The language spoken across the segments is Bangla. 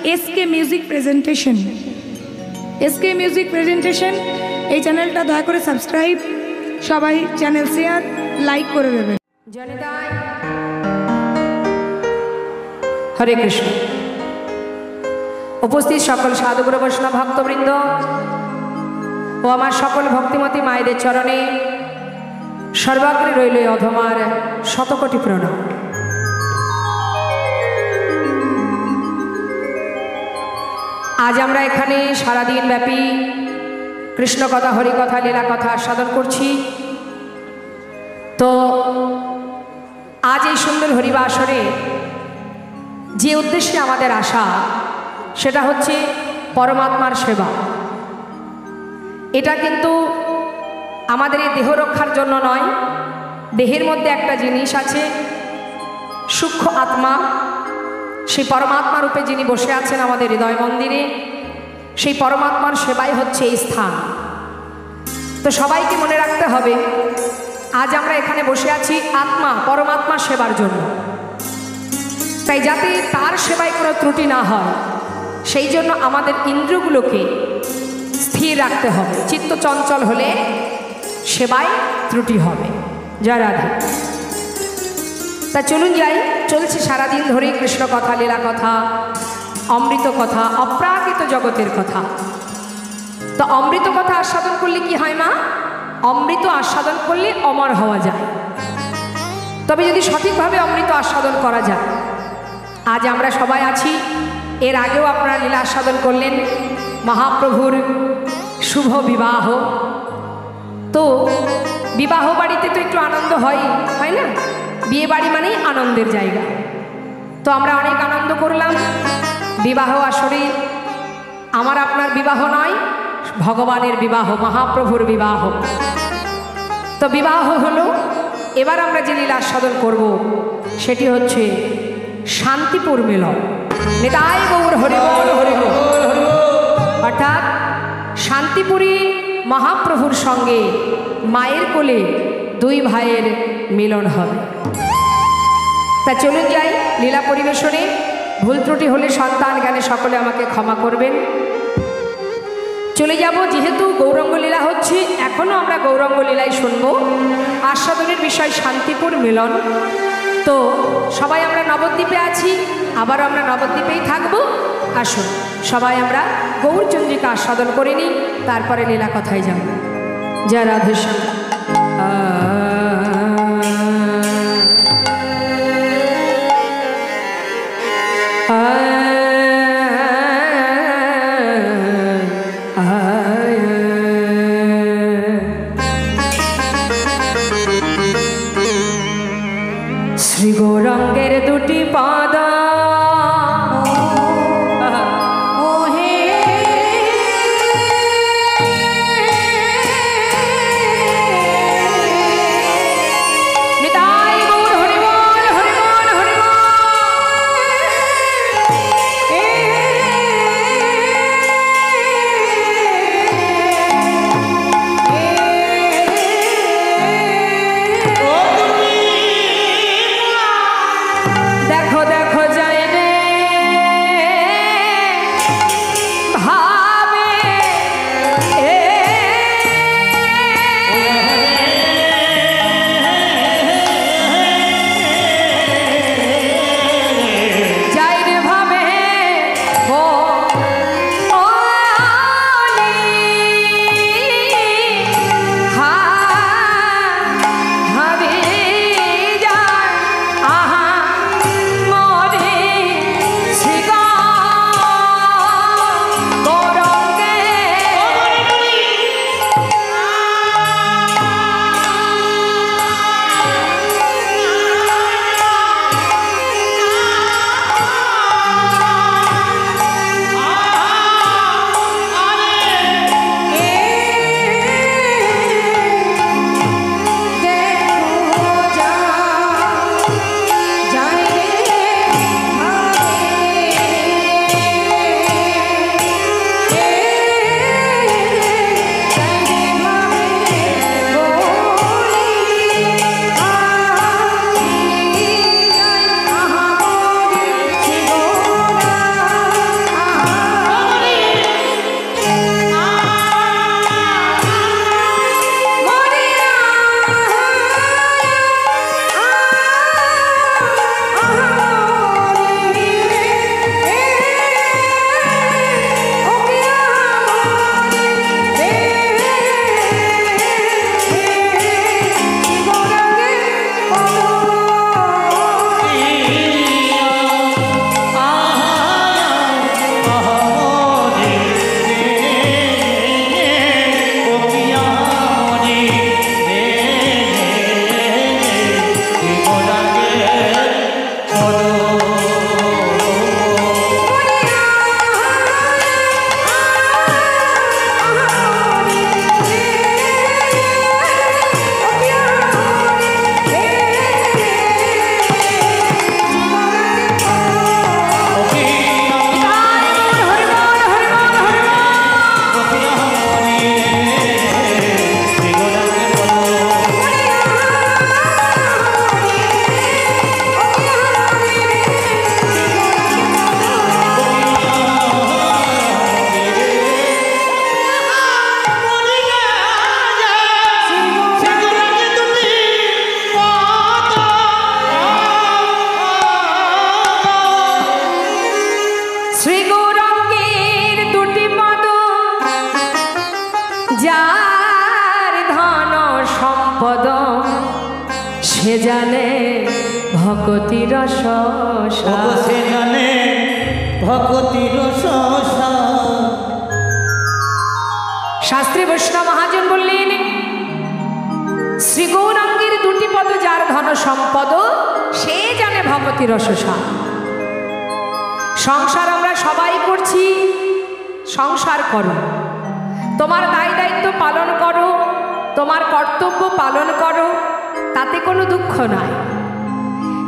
SK music presentation. SK music presentation এই চ্যানেলটা দয়া করে সাবস্ক্রাইব, সবাই চ্যানেল শেয়ার লাইক করে দেবেন। হরে কৃষ্ণ। উপস্থিত সকল সাধুগুরু বৈষ্ণব ভক্তবৃন্দ ও আমার সকল ভক্তিমতী মায়েদের চরণে সর্বাগ্রে রইল অধমার শতকোটি প্রণাম। আজ আমরা এখানে সারাদিন ব্যাপী কৃষ্ণ কথা, হরি কথা, লীলা কথা আস্বাদন করছি। তো আজ এই সুন্দর হরিবাসরে যে উদ্দেশ্যে আমাদের আসা, সেটা হচ্ছে পরমাত্মার সেবা। এটা কিন্তু আমাদের এই দেহ রক্ষার জন্য নয়। দেহের মধ্যে একটা জিনিস আছে, সূক্ষ্ম আত্মা, সেই পরমাত্মা রূপে যিনি বসে আছেন আমাদের হৃদয় মন্দিরে, সেই পরমাত্মার সেবাই হচ্ছে এই স্থান। তো সবাইকে মনে রাখতে হবে, আজ আমরা এখানে বসে আছি আত্মা পরমাত্মার সেবার জন্য। তাই যাতে তার সেবায় কোনো ত্রুটি না হয়, সেই জন্য আমাদের ইন্দ্রিয়গুলোকে স্থির রাখতে হবে। চিত্ত চঞ্চল হলে সেবায় ত্রুটি হবে। জয় রাধে। তা চলুন যাই। চলছে সারাদিন ধরে কৃষ্ণ কথা, লীলা কথা, অমৃত কথা, অপ্রাকৃত জগতের কথা। তো অমৃত কথা আস্বাদন করলে কি হয় মা? অমৃত আস্বাদন করলে অমর হওয়া যায়। তবে যদি সঠিকভাবে অমৃত আস্বাদন করা যায়। আজ আমরা সবাই আছি, এর আগেও আপনারা লীলা আস্বাদন করলেন মহাপ্রভুর শুভ বিবাহ। তো বিবাহ বাড়িতে তো একটু আনন্দ হয় না? বিয়ে বাড়ি মানেই আনন্দের জায়গা। তো আমরা অনেক আনন্দ করলাম। বিবাহ আসরে আমার আপনার বিবাহ নয়, ভগবানের বিবাহ, মহাপ্রভুর বিবাহ। তো বিবাহ হলো। এবার আমরা যে লীলা আস্বাদন করব সেটি হচ্ছে শান্তিপুর মিলন। নিতাই গৌর হরি বল, হরি বল। অর্থাৎ শান্তিপুরী মহাপ্রভুর সঙ্গে মায়ের কোলে দুই ভাইয়ের মিলন হবে। তা চলুন যাই লীলা পরিবেশনে। ভুল ত্রুটি হলে সন্তান জ্ঞানে সকলে আমাকে ক্ষমা করবেন। চলে যাব, যেহেতু গৌরাঙ্গ লীলা হচ্ছে, এখনও আমরা গৌরাঙ্গ লীলাই শুনব। আস্বাদনের বিষয় শান্তিপুর মিলন। তো সবাই আমরা নবদ্বীপে আছি, আবারও আমরা নবদ্বীপেই থাকবো। আসুন সবাই আমরা গৌরচন্দ্রিকা আস্বাদন করে নিই, তারপরে লীলা কথায় যাব। জয় রাধেশ্যাম। শ্রী গৌরাঙ্গের দুটি পাদা হরি বল, হরি শ্রী গৌরাঙ্গের দুটি পদ যার ধন সম্পদ সে জানে ভকতি রস সে জানে ভকতি রস। শাস্ত্রী বৈষ্ণব মহাজন বললেন শ্রী গৌরাঙ্গের দুটি পদ যার ধন সম্পদ সে জানে ভকতি রসসা। সংসার আমরা সবাই করছি, সংসার করো, তোমার দায় দায়িত্ব পালন করো, তোমার কর্তব্য পালন করো, তাতে কোনো দুঃখ নাই।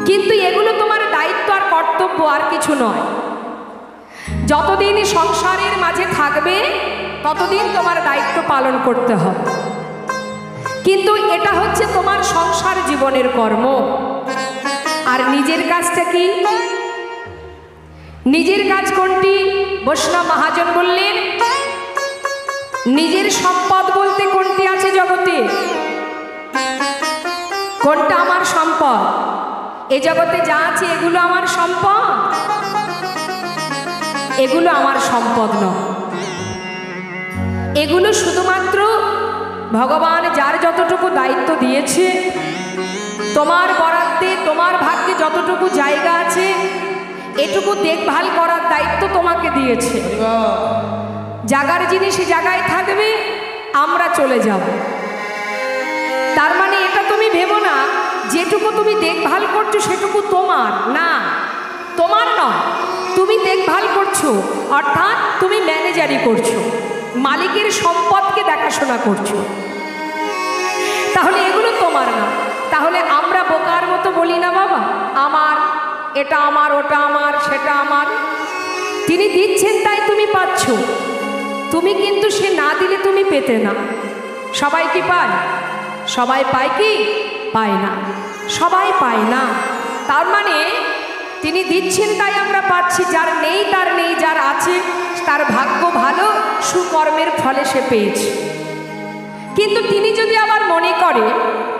কিন্তু এগুলো তোমার দায়িত্ব আর কর্তব্য আর কিছু নয়। যতদিন সংসারের মাঝে থাকবে ততদিন তোমার দায়িত্ব পালন করতে হবে, কিন্তু এটা হচ্ছে তোমার সংসার জীবনের কর্ম। আর নিজের কাজটা কি? নিজের কাজ কোনটি? বৈষ্ণব মহাজন বললেন নিজের সম্পদ বলতে কোনটি আছে জগতে? কোনটা আমার সম্পদ? এ জগতে যা আছে এগুলো আমার সম্পদ? এগুলো আমার সম্পদ নয়। এগুলো শুধুমাত্র ভগবান যার যতটুকু দায়িত্ব দিয়েছে, তোমার বরাদ্দে তোমার ভাগ্যে যতটুকু জায়গা আছে এটুকু দেখভাল করার দায়িত্ব তোমাকে দিয়েছে। জাগার জিনিস জায়গায় থাকবে, আমরা চলে যাব। তার মানে এটা তুমি ভেবো না যেটুকু তুমি দেখভাল করছো সেটুকু তোমার না, তোমার নয়। তুমি দেখভাল করছো অর্থাৎ তুমি ম্যানেজারি করছো, মালিকের সম্পদকে দেখাশোনা করছো, তাহলে এগুলো তোমার না। তাহলে আমরা বোকার মতো বলি না বাবা আমার, এটা আমার, ওটা আমার, সেটা আমার। তিনি দিচ্ছেন তাই তুমি পাচ্ছ, তুমি কিন্তু সে না দিলে তুমি পেতে না। সবাই কি পায়? সবাই পায় কি? পায় না, সবাই পায় না। তার মানে তিনি দিচ্ছেন তাই আমরা পাচ্ছি, যার নেই তার নেই, যার আছে তার ভাগ্য ভালো, সুকর্মের ফলে সে পেয়েছে। কিন্তু তিনি যদি আবার মনে করে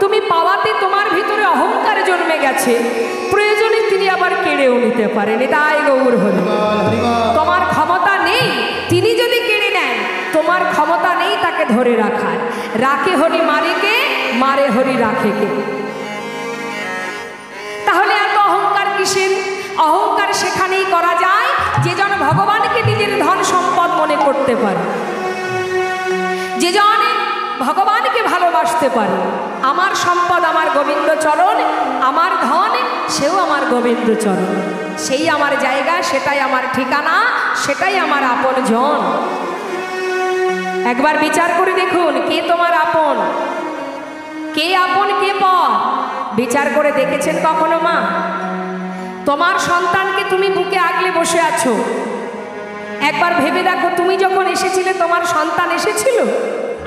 তুমি পাওয়াতে তোমার ভিতরে অহংকার জন্মে গেছে, প্রয়োজনে তিনি আবার কেড়েও নিতে পারেন। তাই গৌর হল তোমার ক্ষমতা নেই, তিনি যদি কেড়ে নেন তোমার ক্ষমতা নেই তাকে ধরে রাখার। রাখে হরি মারে কে, মারে হরি রাখে কে? তাহলে এত অহংকার কিসের? অহংকার সেখানেই করা যায় যে জন ভগবানকে নিজের ধন সম্পদ মনে করতে পারে, যে জন ভগবানকে ভালোবাসতে পারে। আমার সম্পদ আমার গোবিন্দ চরণ, আমার ধন সেও আমার গোবিন্দ চরণ, সেই আমার জায়গা, সেটাই আমার ঠিকানা, সেটাই আমার আপন জন। একবার বিচার করে দেখুন কে তোমার আপন, কে আপন কে পর? বিচার করে দেখেছেন কখনো মা? তোমার সন্তানকে তুমি বুকে আগলে বসে আছো, একবার ভেবে দেখো তুমি যখন এসেছিলে তোমার সন্তান এসেছিল?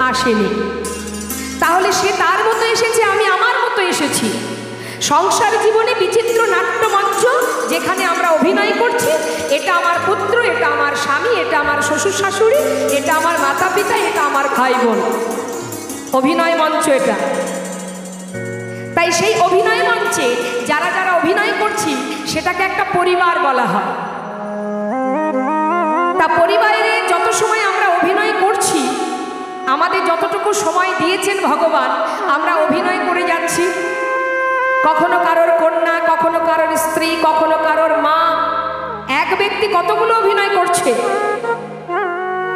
আসেনি। তাহলে সে তার মতো এসেছে, আমি আমার মতো এসেছি। সংসার জীবনে বিচিত্র নাট্যমঞ্চ যেখানে আমরা অভিনয় করছি, এটা আমার পুত্র, এটা আমার স্বামী, এটা আমার শ্বশুর শাশুড়ি, এটা আমার মাতা পিতা, এটা আমার ভাই বোন। অভিনয় মঞ্চ এটা। তাই সেই অভিনয় মঞ্চে যারা যারা অভিনয় করছি সেটাকে একটা পরিবার বলা হয়। তা পরিবারে যত সময় আমরা অভিনয় করছি, আমাদের যতটুকু সময় দিয়েছেন ভগবান, আমরা অভিনয় করে যাচ্ছি। কখনো কারোর কন্যা, কখনো কারোর স্ত্রী, কখনো কারোর মা। এক ব্যক্তি কতগুলো অভিনয় করছে,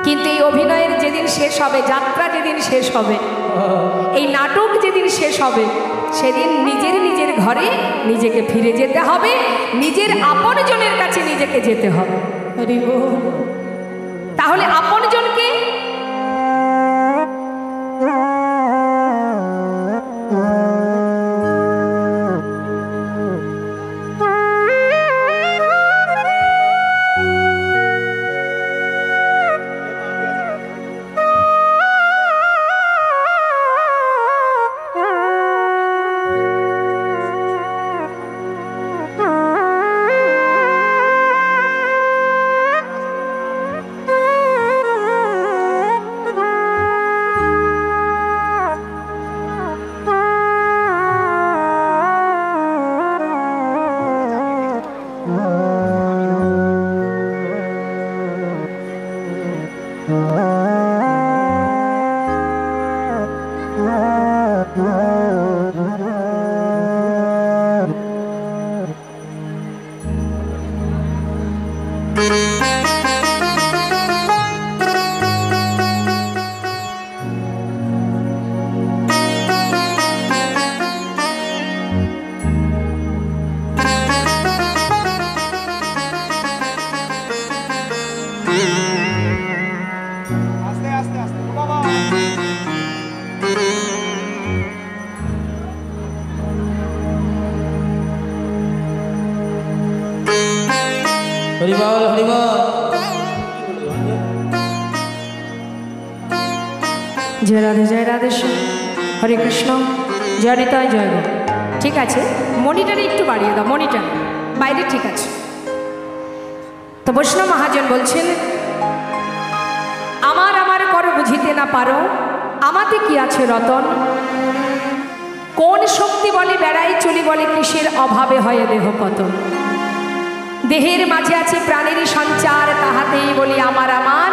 কিন্তু এই অভিনয়ের যেদিন শেষ হবে, যাত্রা যেদিন শেষ হবে, এই নাটক যেদিন শেষ হবে, সেদিন নিজের নিজের ঘরে নিজেকে ফিরে যেতে হবে, নিজের আপনজনের কাছে নিজেকে যেতে হবে। তাহলে আপনজনকে জয় রাধে হরে কৃষ্ণ, জয় নিতাই, জয় গো। ঠিক আছে, মনিটারে একটু বাড়িয়ে দাও, মনিটার বাইরে ঠিক আছে। তো বৈষ্ণব মহাজন বলছেন, আমার আমার কর বুঝিতে না পারো, আমাতে কি আছে রতন, কোন শক্তি বলে বেড়াই চলি, বলে কিসের অভাবে হয় দেহ পতন, দেহের মাঝে আছে প্রাণেরই সঞ্চার, তাহাতেই বলি আমার আমার,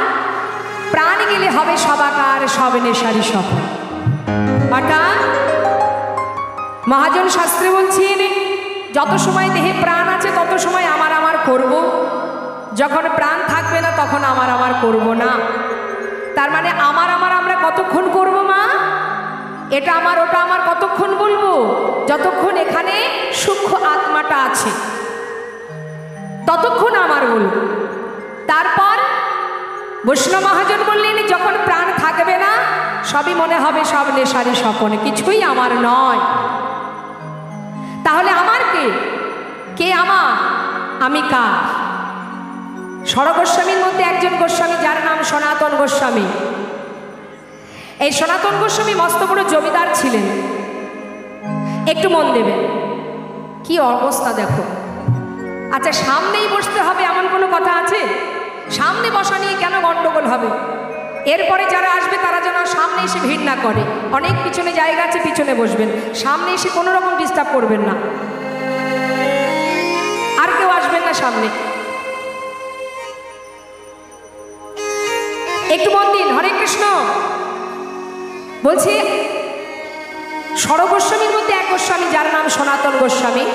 প্রাণ গেলে হবে সবাকার, সব নেশারি সফল। অর্থাৎ মহাজন শাস্ত্রে বলছেন, যত সময় দেহে প্রাণ আছে তত সময় আমার আমার করব, যখন প্রাণ থাকবে না তখন আমার আমার করব না। তার মানে আমার আমার আমরা কতক্ষণ করব মা? এটা আমার ওটা আমার কতক্ষণ বলবো? যতক্ষণ এখানে সূক্ষ্ম আত্মাটা আছে ততক্ষণ আমার বলবো। তারপর বৈষ্ণব মহাজন বললেন, যখন প্রাণ থাকবে না সবই মনে হবে সব নেশারি স্বপন, কিছুই আমার নয়। তাহলে আমার কে? কে আমার? আমি কার? ষড়গোস্বামীর মধ্যে একজন গোস্বামী যার নাম সনাতন গোস্বামী। এই সনাতন গোস্বামী মস্ত বড় জমিদার ছিলেন। একটু মন দেবেন, কি অবস্থা দেখো। আচ্ছা, সামনেই বসতে হবে এমন কোনো কথা আছে? সামনে বসা নিয়ে কেন গন্ডগোল হবে? এরপরে যারা আসবে তারা যেন সামনে এসে ভিড় না করে। অনেক পিছনে জায়গা আছে, পিছনে বসবেন, সামনে এসে কোনো রকম ডিস্টার্ব করবেন না। আর কেউ আসবেন না সামনে। একটু মন দিন। হরে কৃষ্ণ। বলছি, ষড়গোস্বামীর মধ্যে এক গোস্বামী যার নাম সনাতন গোস্বামী,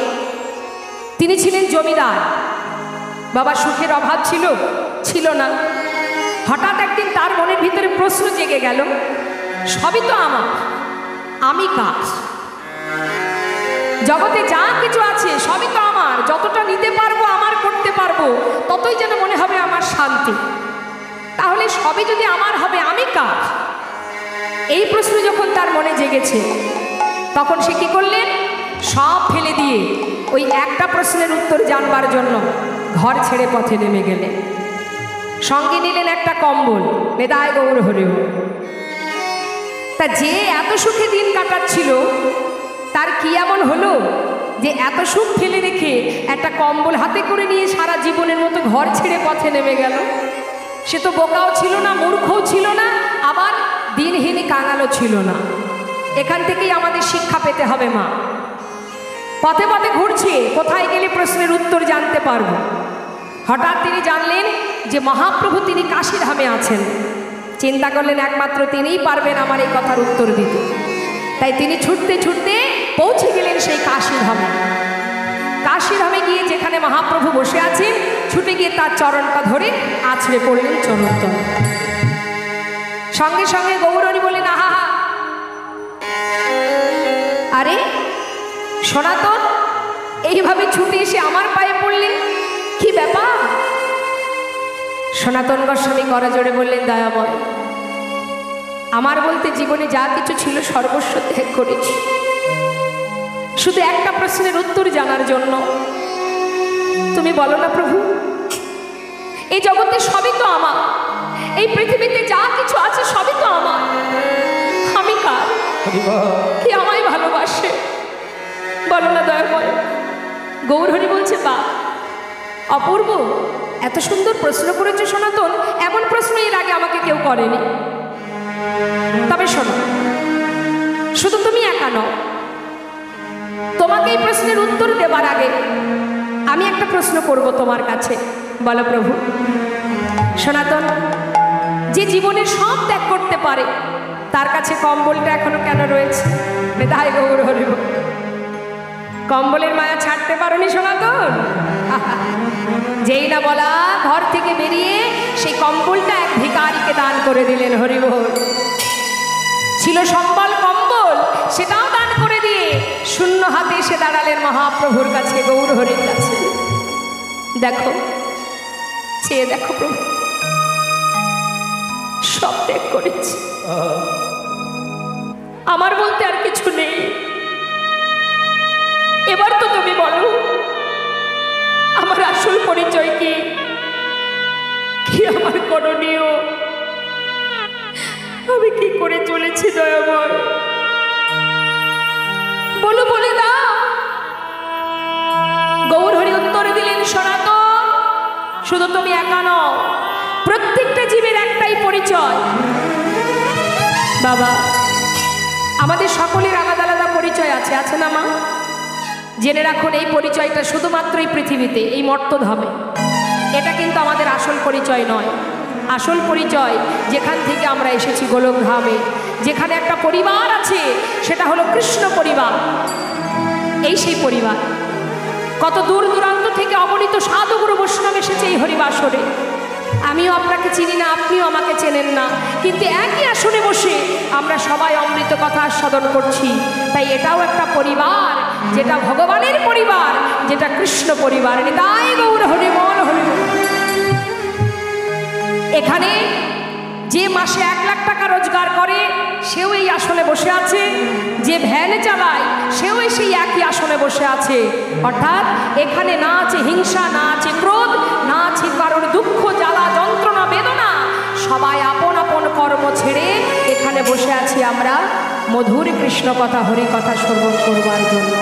তিনি ছিলেন জমিদার। বাবা সুখের অভাব ছিল না। হঠাৎ একদিন তার মনের ভিতরে প্রশ্ন জেগে গেল, সবই তো আমার, আমি কার? জগতে যা কিছু আছে সবই তো আমার, যতটা নিতে পারবো আমার করতে পারবো ততই যেন মনে হবে আমার শান্তি। তাহলে সবই যদি আমার হবে, আমি কার? এই প্রশ্ন যখন তার মনে জেগেছে তখন সে কি করলেন? সব ফেলে দিয়ে ওই একটা প্রশ্নের উত্তর জানবার জন্য ঘর ছেড়ে পথে নেমে গেলেন। সঙ্গে নিলেন একটা কম্বল, নেদায় গৌর হরিব। তা যে এত সুখে দিন কাটাচ্ছিল তার কি এমন হলো যে এত সুখ ফেলে রেখে একটা কম্বল হাতে করে নিয়ে সারা জীবনের মতো ঘর ছেড়ে পথে নেমে গেল? সে তো বোকাও ছিল না, মূর্খও ছিল না, আবার দিনহীন কাঙালও ছিল না। এখান থেকেই আমাদের শিক্ষা পেতে হবে মা। পথে পথে ঘুরছে, কোথায় গেলে প্রশ্নের উত্তর জানতে পারবো। হঠাৎ তিনি জানলেন যে মহাপ্রভু তিনি কাশীধামে আছেন। চিন্তা করলেন একমাত্র তিনিই পারবেন আমার এই কথার উত্তর দিতে। তাই তিনি ছুটতে ছুটতে পৌঁছে গেলেন সেই কাশীধামে। কাশীধামে গিয়ে যেখানে মহাপ্রভু বসে আছেন, ছুটে গিয়ে তার চরণটা ধরে আছড়ে পড়লেন চরণতল। সঙ্গে সঙ্গে গৌরহরি বললেন, আহা, আরে সনাতন, এইভাবে ছুটে এসে আমার পায়ে পড়লেন, কি ব্যাপার? সনাতন গোস্বামী করজোড়ে বললেন, দয়াময়, আমার বলতে জীবনে যা কিছু ছিল সর্বস্ব ত্যাগ করেছি শুধু একটা প্রশ্নের উত্তর জানার জন্য। তুমি বলো না প্রভু, এই জগতে সবই তো আমার, এই পৃথিবীতে যা কিছু আছে সবই তো আমার, আমি কার? কি আমায় ভালোবাসে? বলো না দয়াময়। গৌরহরি বলছে, বা অপূর্ব, এত সুন্দর প্রশ্ন করেছো সনাতন, এমন প্রশ্ন এর আগে আমাকে কেউ করেনি। তবে শোনো, শুধু তুমি একা নও, তোমাকে এই প্রশ্নের উত্তর দেবার আগে আমি একটা প্রশ্ন করব তোমার কাছে। বলো প্রভু। সনাতন, যে জীবনে সব ত্যাগ করতে পারে তার কাছে কম্বলটা এখনো কেন রয়েছে? তাই গৌর হরিব, কম্বলের মায়া ছাড়তে পারোনি সনাতন? যেই না বলা, ঘর থেকে বেরিয়ে সেই কম্বলটা এক ভিখারিকে দান করে দিলেন। হরিবোল। ছিল সম্বল কম্বল, সেটাও দান করে দিয়ে শূন্য হাতে এসে দাঁড়ালেন মহাপ্রভুর কাছে, গৌর হরির কাছে। দেখো, চেয়ে দেখো প্রভু, সব ত্যাগ করেছি, আমার বলতে আর কিছু নেই। এবার তো তুমি বলো, আমার আসল পরিচয় কি? কি আমার করণীয়? আমি কি করে চলেছি দয়াময়? বলো, বলে দাও। গৌরহরি উত্তর দিলেন, সনাতন, শুধু তুমি একা নও, প্রত্যেকটা জীবের একটাই পরিচয়। বাবা, আমাদের সকলের আলাদা আলাদা পরিচয় আছে, আছে না মা? জেনে রাখুন, এই পরিচয়টা শুধুমাত্র এই পৃথিবীতে, এই মর্তধামে। এটা কিন্তু আমাদের আসল পরিচয় নয়। আসল পরিচয় যেখান থেকে আমরা এসেছি, গোলকধামে, যেখানে একটা পরিবার আছে, সেটা হলো কৃষ্ণ পরিবার। এই সেই পরিবার। কত দূর দূরান্ত থেকে অগণিত সাধুগুরু বৈষ্ণব এসেছে এই হরিবাসরে। আমিও আপনাকে চিনি না, আপনিও আমাকে চেনেন না, কিন্তু একই আসনে বসে আমরা সবাই অমৃত কথা আস্বাদন করছি। তাই এটাও একটা পরিবার, যেটা ভগবানের পরিবার, যেটা কৃষ্ণ পরিবার। তাই গৌর হরি বল, হরি বল। এখানে যে মাসে 1 লাখ টাকা রোজগার করে সেও এই আসনে বসে আছে, যে ভ্যান চালায় সেও সেই একই আসনে বসে আছে। অর্থাৎ এখানে না আছে হিংসা, না আছে ক্রোধ, না আছে কারোর দুঃখ, জ্বালা, যন্ত্রণা, বেদনা। সবাই আপন আপন কর্ম ছেড়ে এখানে বসে আছি আমরা মধুর কৃষ্ণ কথা, হরি কথা শ্রবণ করবার জন্য।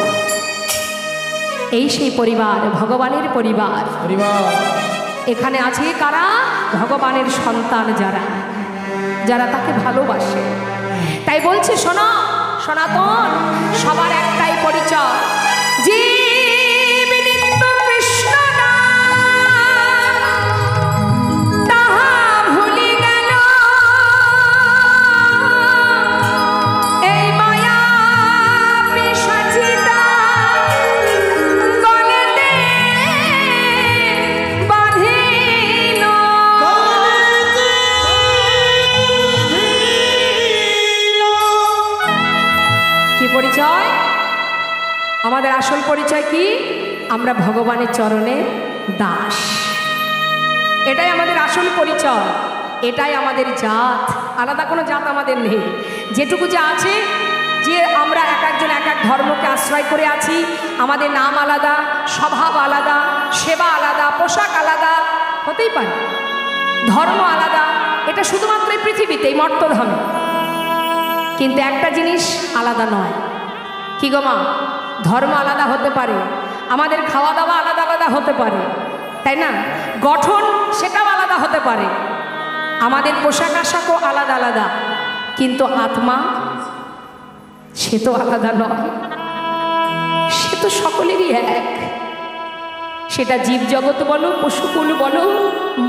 এই সেই পরিবার, ভগবানের পরিবার। এখানে আছে কারা? ভগবানের সন্তান, যারা যারা তাকে ভালোবাসে। তাই বলছে, শোনো সনাতন, সবার একটাই পরিচয়, জীব নিত্য কৃষ্ণ নাম তাহা ভুলি গেল, এই মায়া পিশাচিতা গলেতে বাঁধিল। কি পরিচয়? আমাদের আসল পরিচয় কি? আমরা ভগবানের চরণের দাস। এটাই আমাদের আসল পরিচয়, এটাই আমাদের জাত। আলাদা কোনো জাত আমাদের নেই। যেটুকু যা আছে, যে আমরা এক একজন এক এক ধর্মকে আশ্রয় করে আছি, আমাদের নাম আলাদা, স্বভাব আলাদা, সেবা আলাদা, পোশাক আলাদা, হতেই পারে, ধর্ম আলাদা। এটা শুধুমাত্র এই পৃথিবীতে, এই মর্তধামে। কিন্তু একটা জিনিস আলাদা নয়। কি গো মা? ধর্ম আলাদা হতে পারে, আমাদের খাওয়া দাওয়া আলাদা আলাদা হতে পারে, তাই না? গঠন সেটাও আলাদা হতে পারে, আমাদের পোশাক আশাকও আলাদা আলাদা, কিন্তু আত্মা সে তো আলাদা নয়, সে তো সকলেরই এক। সেটা জীব জগৎ বলো, পশুকুল বলো,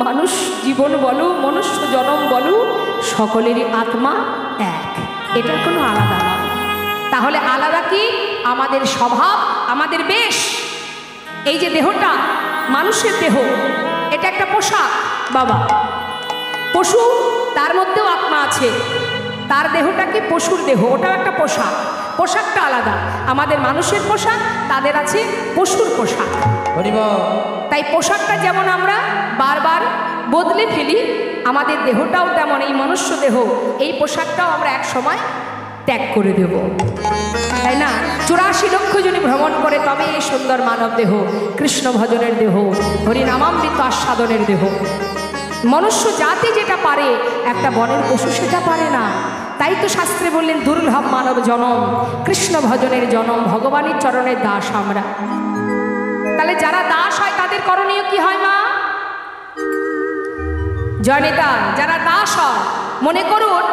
মানুষ জীবন বলো, মনুষ্য জনম বলো, সকলেরই আত্মা এক। এটার কোনো আলাদা নয়। তাহলে আলাদা কি? আমাদের স্বভাব, আমাদের বেশ। এই যে দেহটা, মানুষের দেহ, এটা একটা পোশাক বাবা। পশু, তার মধ্যেও আত্মা আছে, তার দেহটা কি? পশুর দেহ, ওটাও একটা পোশাক। পোশাকটা আলাদা। আমাদের মানুষের পোশাক, তাদের আছে পশুর পোশাক। তাই পোশাকটা যেমন আমরা বারবার বদলে ফেলি, আমাদের দেহটাও তেমন, এই মনুষ্য দেহ, এই পোশাকটাও আমরা এক সময় ত্যাগ করে দেব, তাই না? 84 লক্ষ জনে ভ্রমণ করে তবে এই সুন্দর মানব দেহ, কৃষ্ণ ভজনের দেহ, হরিনামামৃত আস্বাদনের দেহ। মনুষ্য জাতি যেটা পারে, একটা বনের পশু সেটা পারে না। তাই তো শাস্ত্রে বললেন, দুর্লভ মানব জনম, কৃষ্ণ ভজনের জনম, ভগবানের চরণের দাস আমরা। তাহলে যারা দাস হয় তাদের করণীয় কি হয় মা? জয়নেতা, যারা দাস হয়, মনে করুন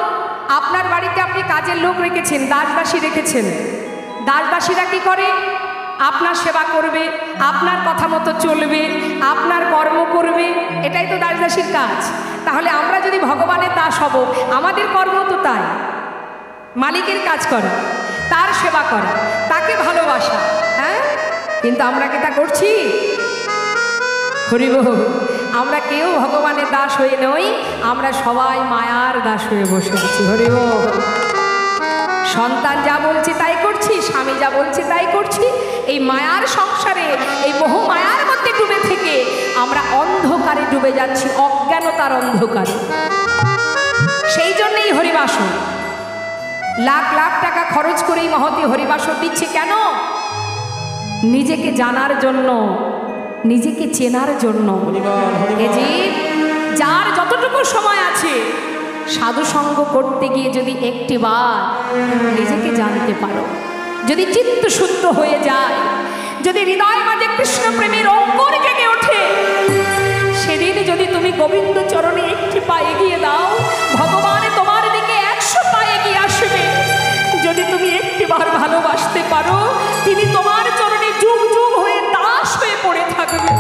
আপনার বাড়িতে আপনি কাজের লোক রেখেছেন, দাসদাসী রেখেছেন। দাসদাসীরা কি করে? আপনার সেবা করবে, আপনার কথা মতো চলবে, আপনার কর্ম করবে, এটাই তো দাসদাসীর কাজ। তাহলে আমরা যদি ভগবানের দাস হব, আমাদের কর্ম তো তাই, মালিকের কাজ করা, তার সেবা করা, তাকে ভালোবাসা। হ্যাঁ, কিন্তু আমরা কি তা করছি? হরিবল, আমরা কেউ ভগবানের দাস হয়ে নই, আমরা সবাই মায়ার দাস হয়ে বসে আছি। হরিবল। সন্তান যা বলছে তাই করছি, স্বামী যা বলছে তাই করছি। এই মায়ার সংসারে, এই বহু মায়ার মধ্যে ডুবে থেকে আমরা অন্ধকারে ডুবে যাচ্ছি, অজ্ঞানতার অন্ধকারে। সেই জন্যই হরিবাসর, লাখ লাখ টাকা খরচ করেই মহতী হরিবাসর দিচ্ছে। কেন? নিজেকে জানার জন্য, নিজেকে চেনার জন্য। এই যে যার যতটুকু সময় আছে সাধু সঙ্গ করতে গিয়ে যদি একটিবার নিজেকে জানতে পারো, যদি চিত্ত শুদ্ধ হয়ে যায়, যদি হৃদয় মাঝে কৃষ্ণ প্রেমের অঙ্কুর জেগে ওঠে, সেদিন যদি তুমি গোবিন্দ চরণে একটি পা এগিয়ে দাও, ভগবান তোমার দিকে 100 পা এগিয়ে আসবে। যদি তুমি একটিবার ভালোবাসতে পারো, তিনি তোমার চরণে যুগ যুগ হয়ে দাস হয়ে পড়ে থাকবে।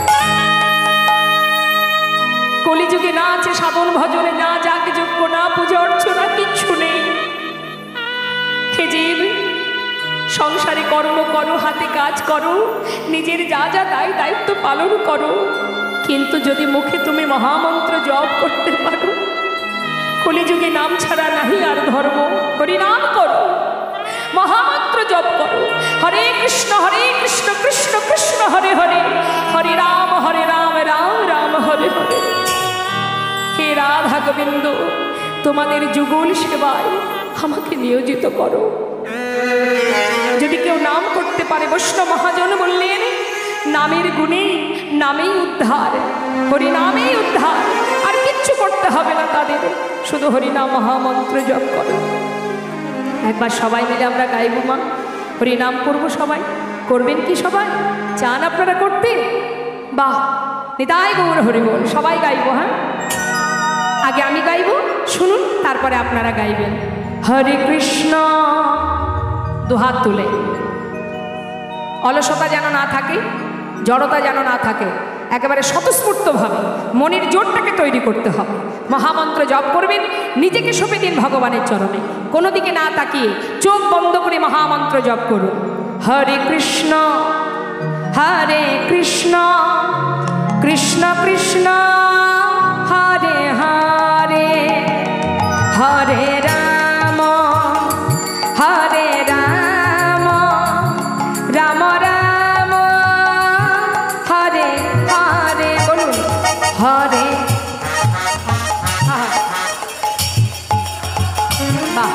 কলিযুগে না আছে সাধন ভজনে, না যাগযজ্ঞ, না পূজা অর্চনা, কিচ্ছু নেই। হে জীব, সংসারে কর্ম করো, হাতে কাজ করো, নিজের যা যা দায়িত্ব পালন করো, কিন্তু যদি মুখে তুমি মহামন্ত্র জপ করতে পারো, কলিযুগে নাম ছাড়া নাহি আর ধর্ম। হরিনাম করো, মহামন্ত্র জপ করো, হরে কৃষ্ণ কৃষ্ণ কৃষ্ণ হরে হরে, হরে রাম রাম রাম হরে হরে। হে রাধা গোবিন্দ, তোমাদের যুগল সেবায় আমাকে নিয়োজিত করো। যদি কেউ নাম করতে পারে, বৈষ্ণব মহাজন বললেন, নামের গুণে নামেই উদ্ধার, হরিনামেই উদ্ধার, আর কিচ্ছু করতে হবে না তাদের, শুধু হরিনাম মহামন্ত্র জপ করো। একবার সবাই মিলে আমরা গাইব মা, হরিনাম করব। সবাই করবেন কি? সবাই চান আপনারা করতে? বাহ, নিতাই গৌর হরি বল। সবাই গাইব। হ্যাঁ, আগে আমি গাইব, শুনুন, তারপরে আপনারা গাইবেন। হরে কৃষ্ণ, দুহাত তুলে। অলসতা যেন না থাকে, জড়তা যেন না থাকে, একেবারে স্বতঃস্ফূর্তভাবে মনের জোরটাকে তৈরি করতে হবে। মহামন্ত্র জপ করবেন, নিজেকে সঁপে দিন ভগবানের চরণে, কোনো দিকে না তাকিয়ে চোখ বন্ধ করে মহামন্ত্র জপ করুন। হরে কৃষ্ণ কৃষ্ণ কৃষ্ণ হরে হরে, হরে রাম রাম রাম হরে হরে। বলুন হরে। বাহ,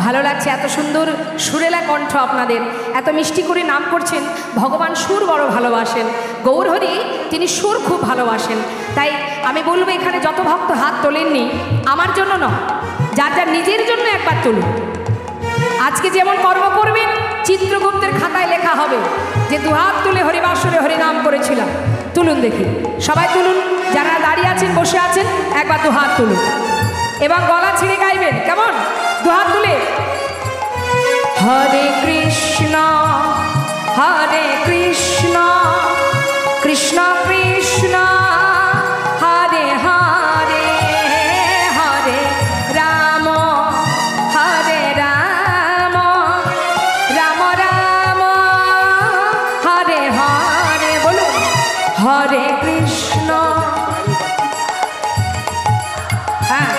ভালো লাগছে, এত সুন্দর সুরেলা কণ্ঠ আপনাদের, এত মিষ্টি করে নাম করছেন। ভগবান সুর বড় ভালোবাসেন, গৌরহরি তিনি সুর খুব ভালোবাসেন। তাই আমি বলবো, এখানে যত ভক্ত হাত তোলেননি, আমার জন্য নয়, যার যার নিজের জন্য একবার তুলুন। আজকে যেমন কর্ম করবেন, চিত্রগুপ্তের খাতায় লেখা হবে যে দুহাত তুলে হরিবাসরে হরিনাম করেছিলাম। তুলুন দেখি, সবাই তুলুন, যারা দাঁড়িয়ে আছেন, বসে আছেন, একবার দুহাত তুলুন এবং গলা ছিঁড়ে গাইবেন। কেমন? দুহাত তুলে। হরে কৃষ্ণ কৃষ্ণ কৃষ্ণ হরে হরে, হরে রাম রাম রাম হরে হরে। বলুন হরে কৃষ্ণ। হ্যাঁ,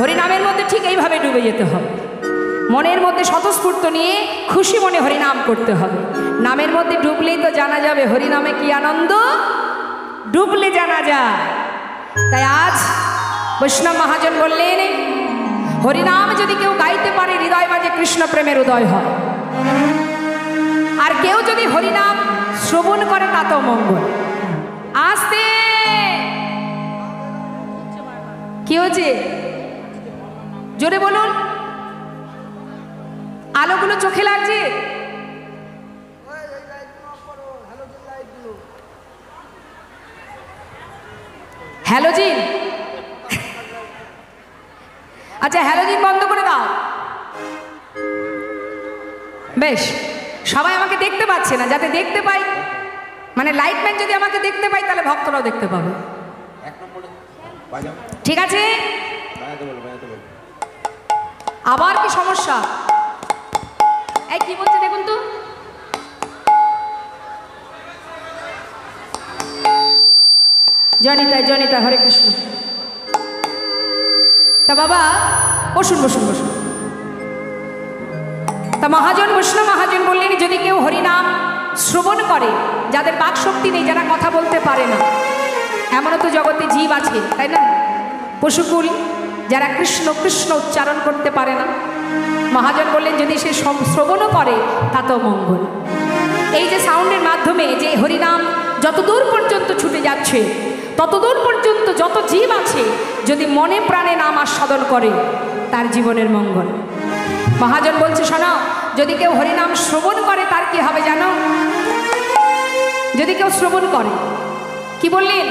হরিনামের মধ্যে ঠিক এইভাবে ডুবে যেতে হবে। মনের মধ্যে স্বতঃস্ফূর্ত নিয়ে খুশি মনে হরিনাম করতে হবে। নামের মধ্যে ডুবলেই তো জানা যাবে হরিনামে কি আনন্দ, ডুবলে জানা যায়। তাই আজ বৈষ্ণব মহাজন বললেন, হরিনাম যদি কেউ গাইতে পারে হৃদয় মাঝে কৃষ্ণ প্রেমের উদয় হয়। আর কেউ যদি হরিনাম শ্রবণ করে তা তো মঙ্গল। আসতে কি হচ্ছে জোরে বলুন, আলোগুলো চোখে লাগছে। হ্যালোজিন, আচ্ছা হ্যালোজিন বন্ধ করে দাও। বেশ, সবাই আমাকে দেখতে পাচ্ছে না, যাতে দেখতে পাই, মানে লাইটম্যান যদি আমাকে দেখতে পাই তাহলে ভক্তরাও দেখতে পাবে। ঠিক আছে, আবার কি সমস্যা? এই কি বলছে দেখুন তো। জনিতায় জনিতা, হরে কৃষ্ণ। তা বাবা বসুন বসুন বসুন। তা মহাজন বৈষ্ণব মহাজন বললেন, যদি কেউ হরিনাম শ্রবণ করে, যাদের বাক শক্তি নেই, যারা কথা বলতে পারে না, এমনও তো জগতে জীব আছে তাই না, পশুকুল, যারা কৃষ্ণ কৃষ্ণ উচ্চারণ করতে পারে না, মহাজন বললেন যদি সে শ্রবণও করে তাতেও মঙ্গল। এই যে সাউন্ডের মাধ্যমে যে হরিনাম যতদূর পর্যন্ত ছুটে যাচ্ছে, ততদূর পর্যন্ত যত জীব আছে যদি মনে প্রাণে নাম আস্বাদন করে, তার জীবনের মঙ্গল। মহাজন বলছে শোনো, যদি কেউ হরিনাম শ্রবণ করে তার কি হবে জানো? যদি কেউ শ্রবণ করে, কি বললেন?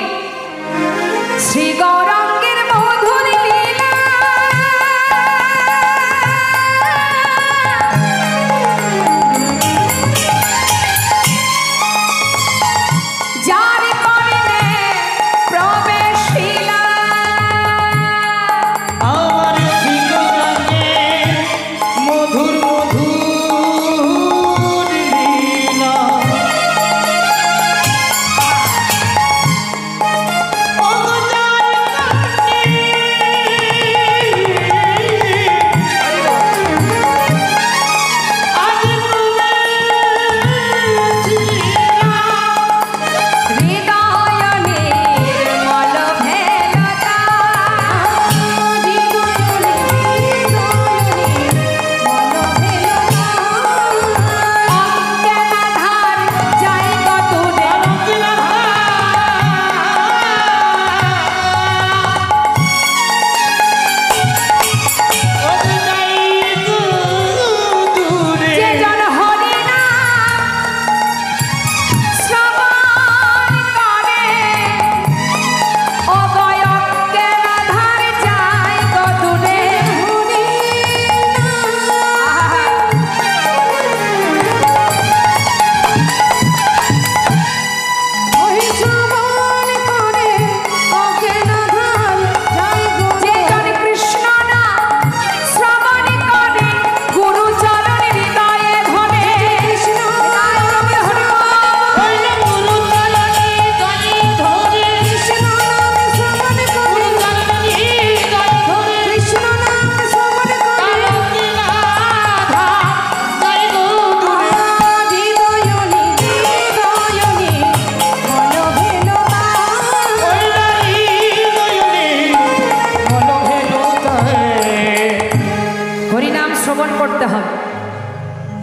শ্রী গৌরাঙ্গের মধুর লীলা যার করিলে প্রবেশিলা, আমার শ্রী গৌরাঙ্গের মধুর মধুর লীলা,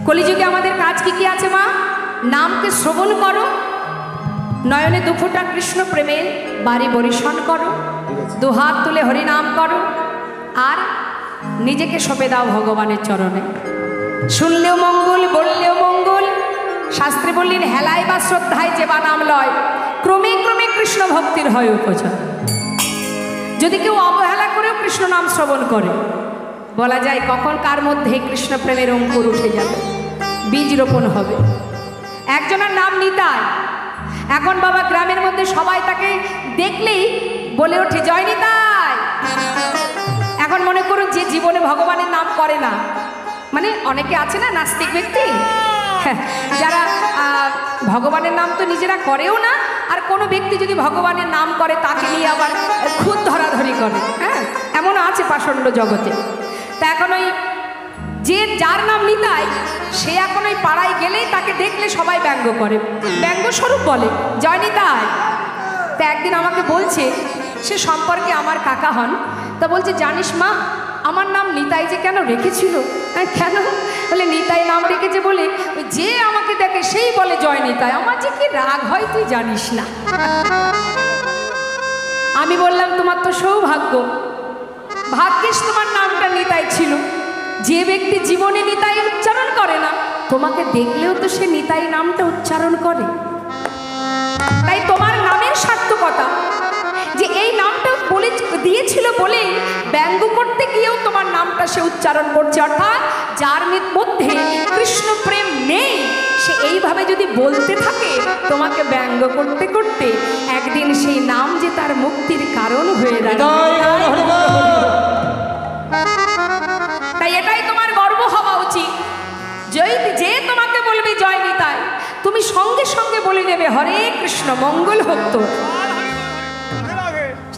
কলিযুগে আমাদের কাজ কি কি আছে মা? নামকে শ্রবণ করো, নয়নে দুফোঁটা কৃষ্ণ প্রেমের বাড়ি বরিশন করো, দুহাত তুলে হরিনাম করো, আর নিজেকে সঁপে দাও ভগবানের চরণে। শুনলেও মঙ্গল, বললেও মঙ্গল। শাস্ত্রে বললেন, হেলায় বা শ্রদ্ধায় যে বা নাম লয়, ক্রমে ক্রমে কৃষ্ণ ভক্তির হয় উপচার। যদি কেউ অবহেলা করেও কৃষ্ণ নাম শ্রবণ করে, বলা যায় কখন কার মধ্যে কৃষ্ণ প্রেমের অঙ্কুর উঠে যাবে, বীজ রোপণ হবে। একজনের নাম নিতাই। এখন বাবা গ্রামের মধ্যে সবাই তাকে দেখলেই বলে ওঠে জয় নিতাই। এখন মনে করুন যে জীবনে ভগবানের নাম করে না, মানে অনেকে আছে না নাস্তিক ব্যক্তি, যারা ভগবানের নাম তো নিজেরা করেও না, আর কোনো ব্যক্তি যদি ভগবানের নাম করে তাকে নিয়ে আবার খুদ ধরাধরি করে। হ্যাঁ, এমন আছে পাষণ্ড জগতে। তা এখন ওই যার নাম নিতাই, সে এখন ওই পাড়ায় গেলেই তাকে দেখলে সবাই ব্যঙ্গ করে, ব্যঙ্গস্বরূপ বলে জয় নিতাই। তা একদিন আমাকে বলছে, সে সম্পর্কে আমার কাকা হন, তা বলছে জানিস মা, আমার নাম নিতাই যে কেন রেখেছিল? কেন? বলে নিতাই নাম রেখেছে বলে যে আমাকে দেখে সেই বলে জয় নিতাই। আমার যে কি রাগ হয় তুই জানিস না। আমি বললাম তোমার তো সৌভাগ্য, ভাগ্যিস তোমার নামটা নিতাই ছিল। যে ব্যক্তি জীবনে নিতাই উচ্চারণ করে না, তোমাকে দেখলেও তো সে নিতাই নামটা উচ্চারণ করে। তাই তোমার নামের সার্থকতা যে এই নামটা বলে দিয়েছিল বলেই ব্যঙ্গ করতে গিয়েও তোমার নামটা সে উচ্চারণ করছে। অর্থাৎ যার মধ্যে কৃষ্ণ প্রেম নেই, সে এইভাবে যদি বলতে থাকে তোমাকে ব্যঙ্গ করতে করতে, একদিন সেই নাম যে তার মুক্তির কারণ হয়ে দাঁড়ায়। তাই এটাই তোমার গর্ব হওয়া উচিত। যে তোমাকে বলবে জয় নিতাই, তুমি সঙ্গে সঙ্গে বলে নেবে হরে কৃষ্ণ, মঙ্গল হোক তোর।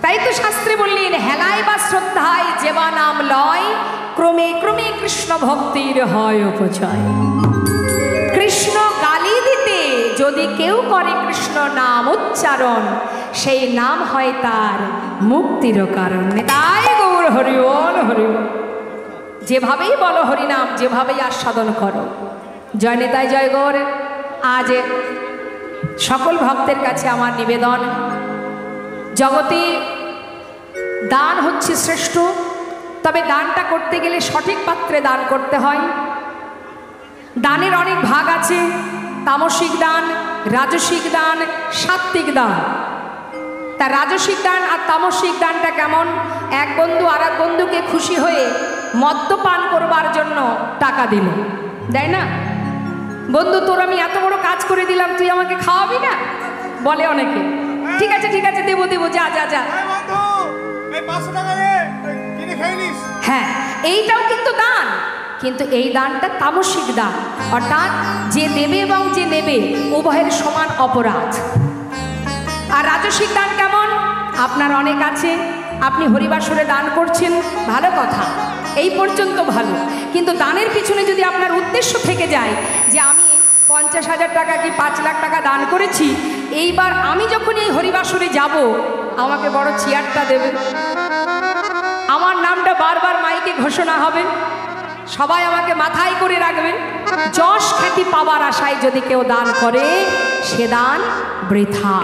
তাই তো শাস্ত্রে বললেন, হেলায় বা শ্রদ্ধায় যেবা নাম লয়, ক্রমে ক্রমে কৃষ্ণ ভক্তির হয় উপচয়। কৃষ্ণ গালি দিতে যদি কেউ করে কৃষ্ণ নাম উচ্চারণ, সেই নাম হয় তার মুক্তির কারণ। তাই গৌর হরি বল, হরি বল। যেভাবেই বলো হরিনাম, যেভাবেই আস্বাদন করো। জয় নিতাই, জয় গৌর। আজ সকল ভক্তের কাছে আমার নিবেদন, জগতে দান হচ্ছে শ্রেষ্ঠ, তবে দানটা করতে গেলে সঠিক পাত্রে দান করতে হয়। দানের অনেক ভাগ আছে, তামসিক দান, রাজসিক দান, সাত্ত্বিক দান। তা রাজসিক দান আর তামসিক দানটা কেমন? এক বন্ধু আর এক বন্ধুকে খুশি হয়ে মদ্যপান করবার জন্য টাকা দিল, দেয় না? বন্ধু তোর আমি এত বড় কাজ করে দিলাম, তুই আমাকে খাওয়াবি না? বলে অনেকে, ঠিক আছে ঠিক আছে, দেবো দেবো, যা যা যা। হ্যাঁ, এইটাও কিন্তু দান, কিন্তু এই দানটা তামসিক দান। অর্থাৎ যে দেবে এবং যে নেবে উভয়ের সমান অপরাধ। আর রাজসিক দান কেমন? আপনার অনেক আছে, আপনি হরিবাসরে দান করছেন, ভালো কথা, এই পর্যন্ত ভালো। কিন্তু দানের পিছনে যদি আপনার উদ্দেশ্য থেকে যায় যে আমি 50,000 টাকা কি 5 লাখ টাকা দান করেছি, এইবার আমি যখন এই হরিবাসরে যাব, আমাকে বড় চেয়ারটা দেবে, আমার নামটা বারবার মাইকে ঘোষণা হবে, সবাই আমাকে মাথায় করে রাখবে, যশ খ্যাতি পাবার আশায় যদি কেউ দান করে, সে দান বৃথা।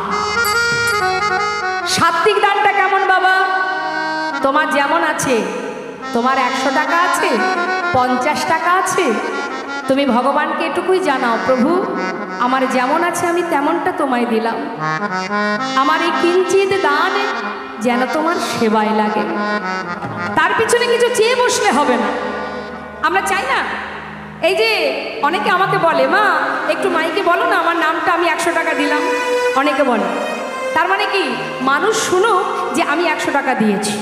সাত্ত্বিক দানটা কেমন বাবা? তোমার যেমন আছে, তোমার 100 টাকা আছে, 50 টাকা আছে, তুমি ভগবানকে এটুকুই জানাও, প্রভু আমার যেমন আছে আমি তেমনটা তোমায় দিলাম, আমার এই কিঞ্চিত দান যেন তোমার সেবায় লাগে। তার পিছনে কিছু চেয়ে বসলে হবে না। আমরা চাই না, এই যে অনেকে আমাকে বলে, মা একটু মাইকে বলো না আমার নামটা, আমি 100 টাকা দিলাম। অনেকে বলে, তার মানে কি? মানুষ শুনুক যে আমি 100 টাকা দিয়েছি,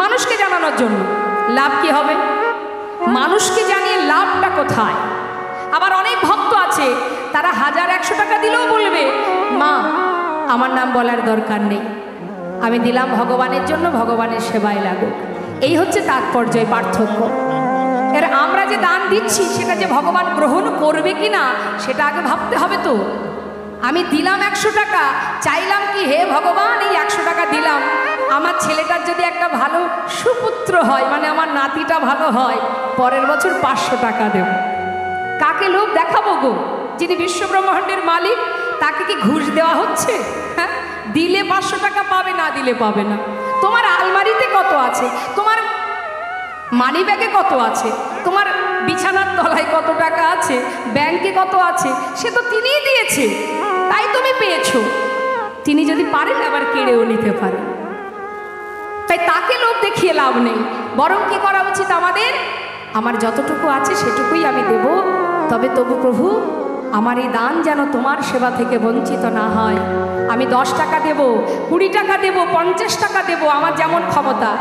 মানুষকে জানানোর জন্য। লাভ কি হবে? মানুষকে জানিয়ে লাভটা কোথায়? আবার অনেক ভক্ত আছে, তারা 1000-100 টাকা দিলেও বলবে, মা আমার নাম বলার দরকার নেই, আমি দিলাম ভগবানের জন্য, ভগবানের সেবায় লাগুক। এই হচ্ছে তাৎপর্য, পার্থক্য। এর আমরা যে দান দিচ্ছি সেটা যে ভগবান গ্রহণ করবে কি না সেটা আগে ভাবতে হবে তো। আমি দিলাম 100 টাকা, চাইলাম কি হে ভগবান এই 100 টাকা দিলাম, আমার ছেলেটার যদি একটা ভালো সুপুত্র হয়, মানে আমার নাতিটা ভালো হয়, পরের বছর 500 টাকা দেব। কাকে লোভ দেখাবো গো? যিনি বিশ্বব্রহ্মাণ্ডের মালিক, তাকে কি ঘুষ দেওয়া হচ্ছে? হ্যাঁ, দিলে 500 টাকা পাবে, না দিলে পাবে না। তোমার আলমারিতে কত আছে, তোমার মানি ব্যাগে কত আছে, তোমার বিছানার তলায় কত টাকা আছে, ব্যাংকে কত আছে, সে তো তিনিই দিয়েছে, তাই তুমি পেয়েছো। তিনি যদি পারেন আবার কেড়েও নিতে পারেন। তাই তাকে লোভ দেখিয়ে লাভ নেই, বরং কি করা উচিত আমাদের? আমার যতটুকু আছে সেটুকুই আমি দেব, তবে তবু প্রভু আমার এই দান যেন তোমার সেবা থেকে বঞ্চিত না হয়। আমি 10 টাকা দেব, 20 টাকা দেব, 50 টাকা দেব, আমার যেমন ক্ষমতা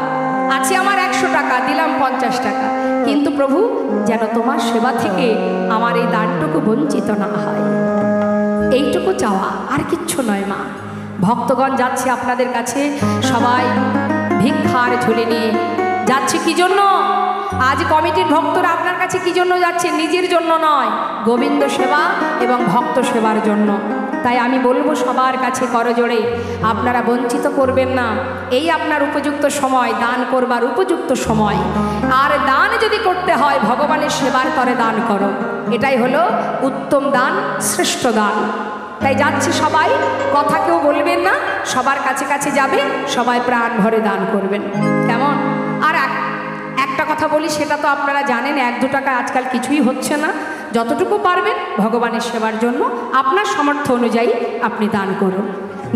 আছে। আমার 100 টাকা দিলাম, 50 টাকা, কিন্তু প্রভু যেন তোমার সেবা থেকে আমার এই দানটুকু বঞ্চিত না হয়, এইটুকু চাওয়া, আর কিচ্ছু নয়। মা ভক্তগণ যাচ্ছে আপনাদের কাছে, সবাই ভিক্ষার ঝুলি নিয়ে যাচ্ছে কি জন্য? আজ কমিটির ভক্তরা আপনার কাছে কি জন্য যাচ্ছে? নিজের জন্য নয়, গোবিন্দ সেবা এবং ভক্ত সেবার জন্য। তাই আমি বলবো সবার কাছে করজোড়ে, আপনারা বঞ্চিত করবেন না। এই আপনার উপযুক্ত সময়, দান করবার উপযুক্ত সময়। আর দান যদি করতে হয় ভগবানের সেবার তরে দান করো, এটাই হলো উত্তম দান, শ্রেষ্ঠ দান। তাই যাচ্ছে সবাই, কথা কেউ বলবেন না, সবার কাছে কাছে যাবে, সবাই প্রাণ ভরে দান করবেন, কেমন? আর একটা কথা বলি, সেটা তো আপনারা জানেন, 1-2 টাকা আজকাল কিছুই হচ্ছে না। যতটুকু পারবেন ভগবানের সেবার জন্য আপনার সামর্থ্য অনুযায়ী আপনি দান করুন।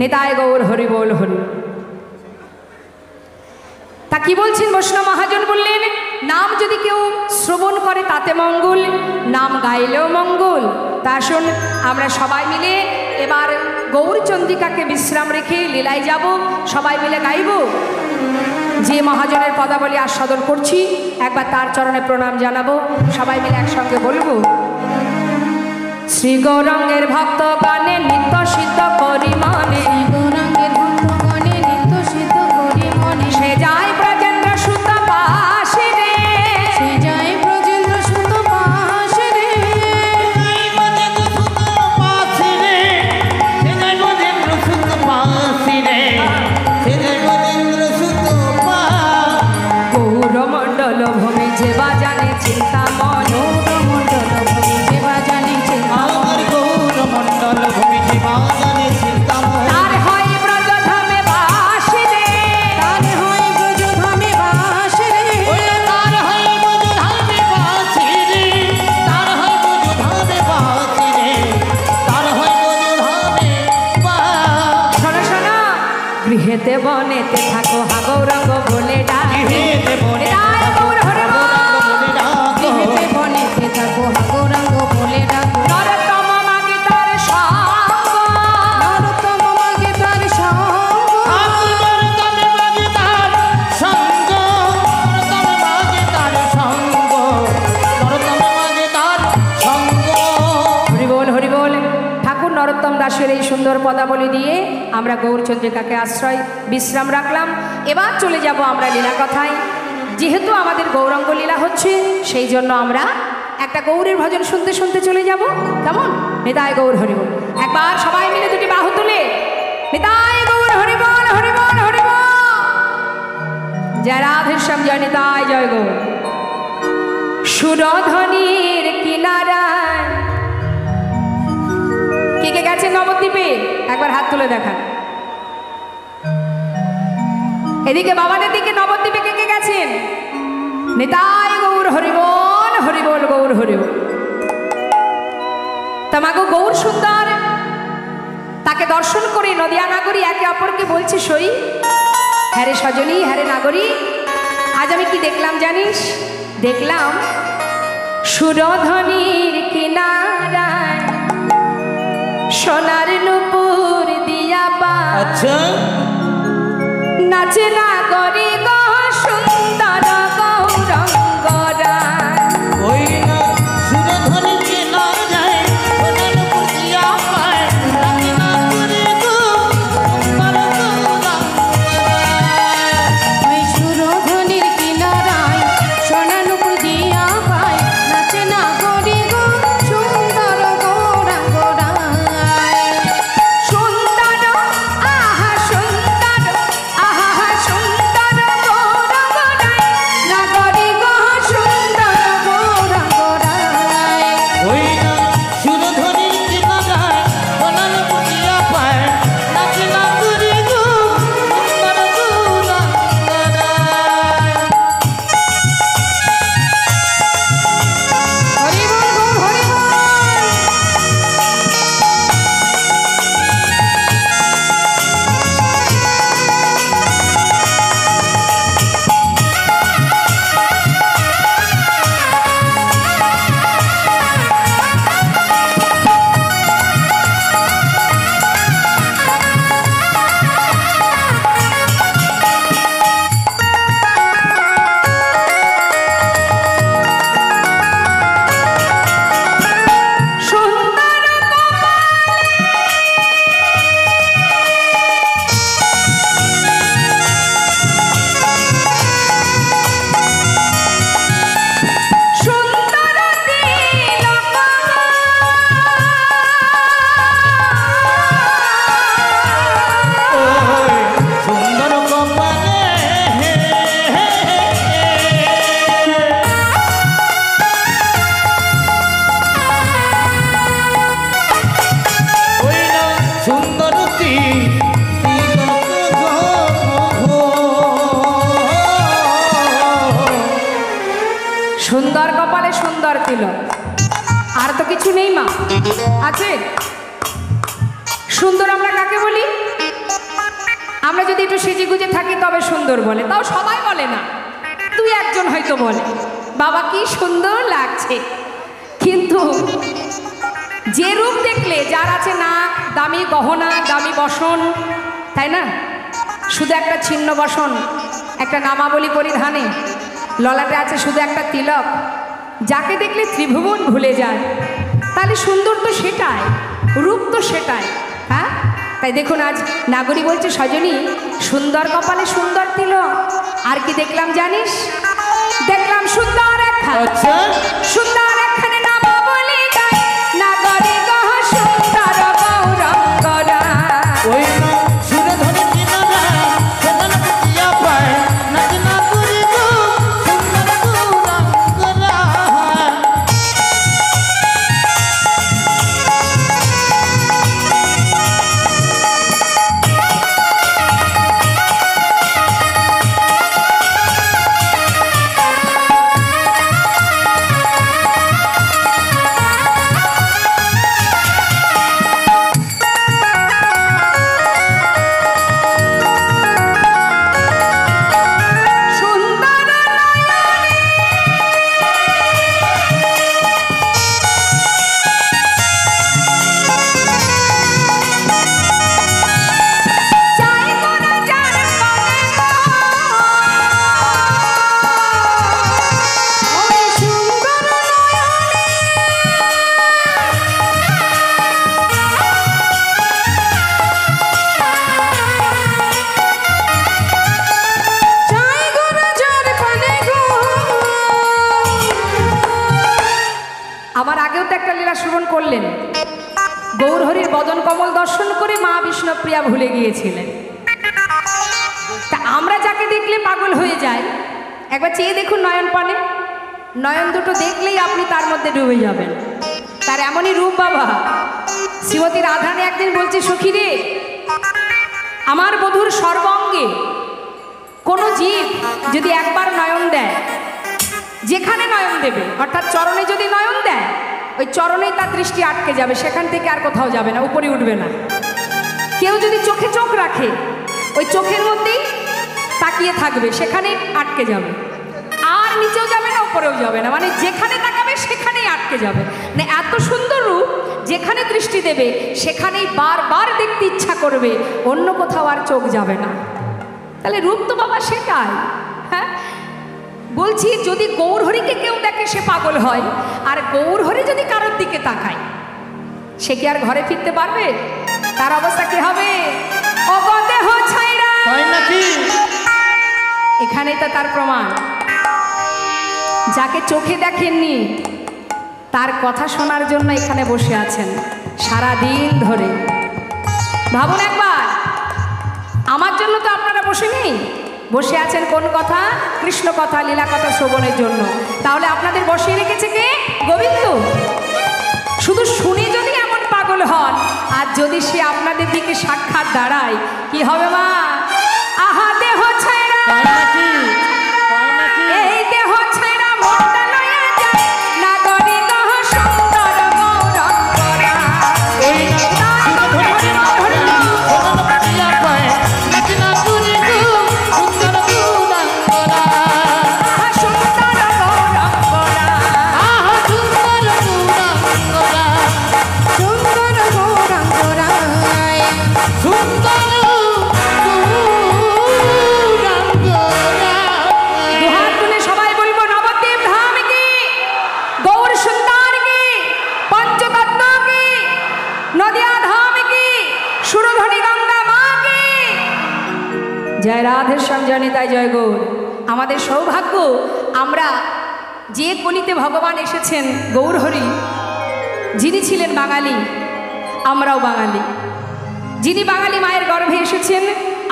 নিতাই গৌর হরি বল হরি। তা কি বলছেন বৈষ্ণব মহাজন? বললেন নাম যদি কেউ শ্রবণ করে তাতে মঙ্গল, নাম গাইলেও মঙ্গল। তা আসুন আমরা সবাই মিলে এবার গৌরচন্দ্রিকাকে বিশ্রাম রেখে লীলায় যাব, সবাই মিলে গাইব। যে মহাজনের পদাবলী আস্বাদন করছি একবার তার চরণে প্রণাম জানাবো, সবাই মিলে একসঙ্গে বলবো। শ্রী গৌরাঙ্গের ভক্ত গানে নিত্য সিদ্ধ করি মনে, গৌরাঙ্গের ভক্তগণে নিত্য সিদ্ধ করি মনে, সে যায় ব্রজেন্দ্র সুত পাশে রে, সে যায় ব্রজেন্দ্র সুত পাশে রে, গৌরমণ্ডল ভূমি যে বাজানে চিন্তামন, গৌরমণ্ডল ভূমি যে বাজানে চিন্তামন, গৌরমণ্ডল ভূমি যে বাজানে চিন্তামন, তার হয় ব্রজধামে বাস রে, তার হয় ব্রজধামে বাস রে, তার হয় ব্রজধামে বাসি রে, তার হয় ব্রজধামে বাসি রে, তার হয় ব্রজধামে বাস। শোনো শোনো, গৃহেতে বনেতে থাকো হা গৌরঙ্গ বলে ডাকে, গৃহেতে বনেতে নিতাই গৌর হরি বল। গৃহেতে বনেতে থাকো হা গৌরাঙ্গ বলে ডাকো, নরোত্তম মাগে তার সঙ্গ, নরোত্তম মাগে তার সঙ্গ, নরোত্তমে মাগে তার সঙ্গ, নরোত্তমে মাগে তার সঙ্গ, নরোত্তমে মাগে তার সঙ্গ। হরি বল হরি বল। ঠাকুর নরোত্তম দাসের এই সুন্দর পদাবলী দিয়ে আমরা গৌরচন্দ্রিকাকে আশ্রয় বিশ্রাম রাখলাম। এবার চলে যাব আমরা লীলা কথায়। যেহেতু আমাদের গৌরাঙ্গ লীলা হচ্ছে, সেই জন্য আমরা একটা গৌরের ভজন শুনতে শুনতে চলে যাব, কেমন? নিতাই গৌর হরি বল। একবার সবাই মিলে দুটি বাহু তুলে নিতাই গৌর হরি বল হরি বল হরি বল। জয় রাধেশ্যাম, জয় নিতাই, জয় গৌর। সুরধ্বনির কিনারায় কে কে গেছে নবদ্বীপে? একবার হাত তুলে দেখান। এদিকে বাবাদের দিকে নবদ্বীপে কে কে গেছেন? নিতাই গৌর হরিবল হরিবল গৌর হরিবল। তোমাকে গৌর সুন্দর, তাকে দর্শন করে নদিয়া নাগরী একে অপরকে বলছে সই, হ্যারে সজনী, হ্যারে নাগরী, আজ আমি কি দেখলাম জানিস? দেখলাম সুরধ্বনির কিনারায় সোনার নুপুর দিয়া পা, আচ্ছা, নাচে নাগরী গো সুন্দর গৌরঙ্গ রায়। ওই না সুরধ্বনি কে না যায়, সোনার উপর দিয়া পায়, রাতে না করে গো সুন্দর গৌরাঙ্গ। ওই সুরধ্বনির কিনারায় সোনা নুপুর দিয়া পায়, নাচে না করি গো সুন্দর গৌরাঙ্গ রায়। সুন্দর আহা সুন্দর, আহা সুন্দর গো সুন্দর কপালে সুন্দর তিলক, আর তো কিছু নেই মা। আছে সুন্দর আমরা কাকে বলি? আমরা যদি একটু সেজে গুজে থাকি তবে সুন্দর বলে, তাও সবাই বলে না, তুই একজন হয়তো বলে বাবা কি সুন্দর লাগছে। কিন্তু যে রূপ দেখলে, যার আছে নাক, দামি গহনা, দামি বসন, তাই না, শুধু একটা ছিন্ন বসন, একটা নামাবলী পরিধানে, ললাটে আছে শুধু একটা তিলক, যাকে দেখলে ত্রিভুবন ভুলে যায়, তাহলে সুন্দর তো সেটাই, রূপ তো সেটাই। হ্যাঁ, তাই দেখুন আজ নাগরী বলছে সজনী সুন্দর কপালে সুন্দর তিলক। আর কি দেখলাম জানিস? দেখলাম সুন্দর একখান, সুন্দর একখানে নামাবলী গায়, নাগরী গহ সুন্দর গৌরঙ্গরা। ওই সুরধনী কিনারায় সোনার মুখিয়া পায়, নাকি না করি গো সুন্দর গৌরাঙ্গরা। আমার আগেও তো একটা লীলা শ্রবণ করলেন, গৌরহরির বদন কমল দর্শন করে মা বিষ্ণুপ্রিয়া ভুলে গিয়েছিলেন। তা আমরা যাকে দেখলে পাগল হয়ে যাই, একবার চেয়ে দেখুন নয়ন পানে, নয়ন দুটো দেখলেই আপনি তার মধ্যে ডুবে যাবেন, তার এমনই রূপ বাবা। শ্রীমতী রাধারানী একদিন বলছে সখী রে, আমার বধূর সর্বাঙ্গে কোনো জীব যদি একবার নয়ন দেয়, যেখানে নয়ন দেবে অর্থাৎ চরণে যদি নয়ন দেয়, ওই চরণেই তার দৃষ্টি আটকে যাবে, সেখান থেকে আর কোথাও যাবে না, উপরে উঠবে না। কেউ যদি চোখে চোখ রাখে, ওই চোখের মধ্যেই তাকিয়ে থাকবে, সেখানেই আটকে যাবে, আর নিচেও যাবে না, উপরেও যাবে না, মানে যেখানে তাকাবে সেখানেই আটকে যাবে। মানে এত সুন্দর রূপ, যেখানে দৃষ্টি দেবে সেখানেই বারবার দেখতে ইচ্ছা করবে, অন্য কোথাও আর চোখ যাবে না। তাহলে রূপ তো বাবা সেটাই। হ্যাঁ, বলছি যদি গৌরহরিকে কেউ দেখে সে পাগল হয়, আর গৌরহরি যদি কারোর দিকে তাকায়, সে কি আর ঘরে ফিরতে পারবে? তার অবস্থা কি হবে? অগদেহ ছাইরা, তাই নাকি? এখানেই তো তার প্রমাণ। যাকে চোখে দেখেননি তার কথা শোনার জন্য এখানে বসে আছেন সারা দিন ধরে। ভাবুন একবার, আমার জন্য তো আপনারা বসে নেই, বসে আছেন কোন কথা? কৃষ্ণ কথা, লীলা কথা শ্রবণের জন্য। তাহলে আপনাদের বসিয়ে রেখেছে কে? গোবিন্দ। শুধু শুনে যদি এমন পাগল হন, আর যদি সে আপনাদের দিকে সাক্ষাৎ দাঁড়ায়, কি হবে মা? আহা দেহ ছাইরা, তাই নাকি? তাই নাকি? এই দেহ ছাইরা মনটা লইয়া যায়, নাগরী গহ সুন্দর গৌরঙ্গরা। ওই সুরধনী কিনারায় সোনার মুখিয়া পায়, নাকি না করি গো সুন্দর গৌরাঙ্গরা। আহা সুন্দর গৌরঙ্গরা, আহা সুন্দর গৌরাঙ্গরা, সুন্দর গৌরাঙ্গরা, সুন্দর গৌরাঙ্গরা। দুহাত তুলে সবাই বলবো নবদ্বীপ ধাম কি, গৌর সুন্দর কি, পঞ্চতত্ত্ব কি, নদিয়া ধাম কি, সুরধনী গঙ্গা মা কি। জয় রাধেশ্যাম, জয় নিতাই, জয় গৌর। আমাদের সৌভাগ্য, আমরা যে কলিতে ভগবান এসেছেন গৌরহরি, যিনি ছিলেন বাঙালি, আমরাও বাঙালি। যিনি বাঙালি মায়ের গর্ভে এসেছেন,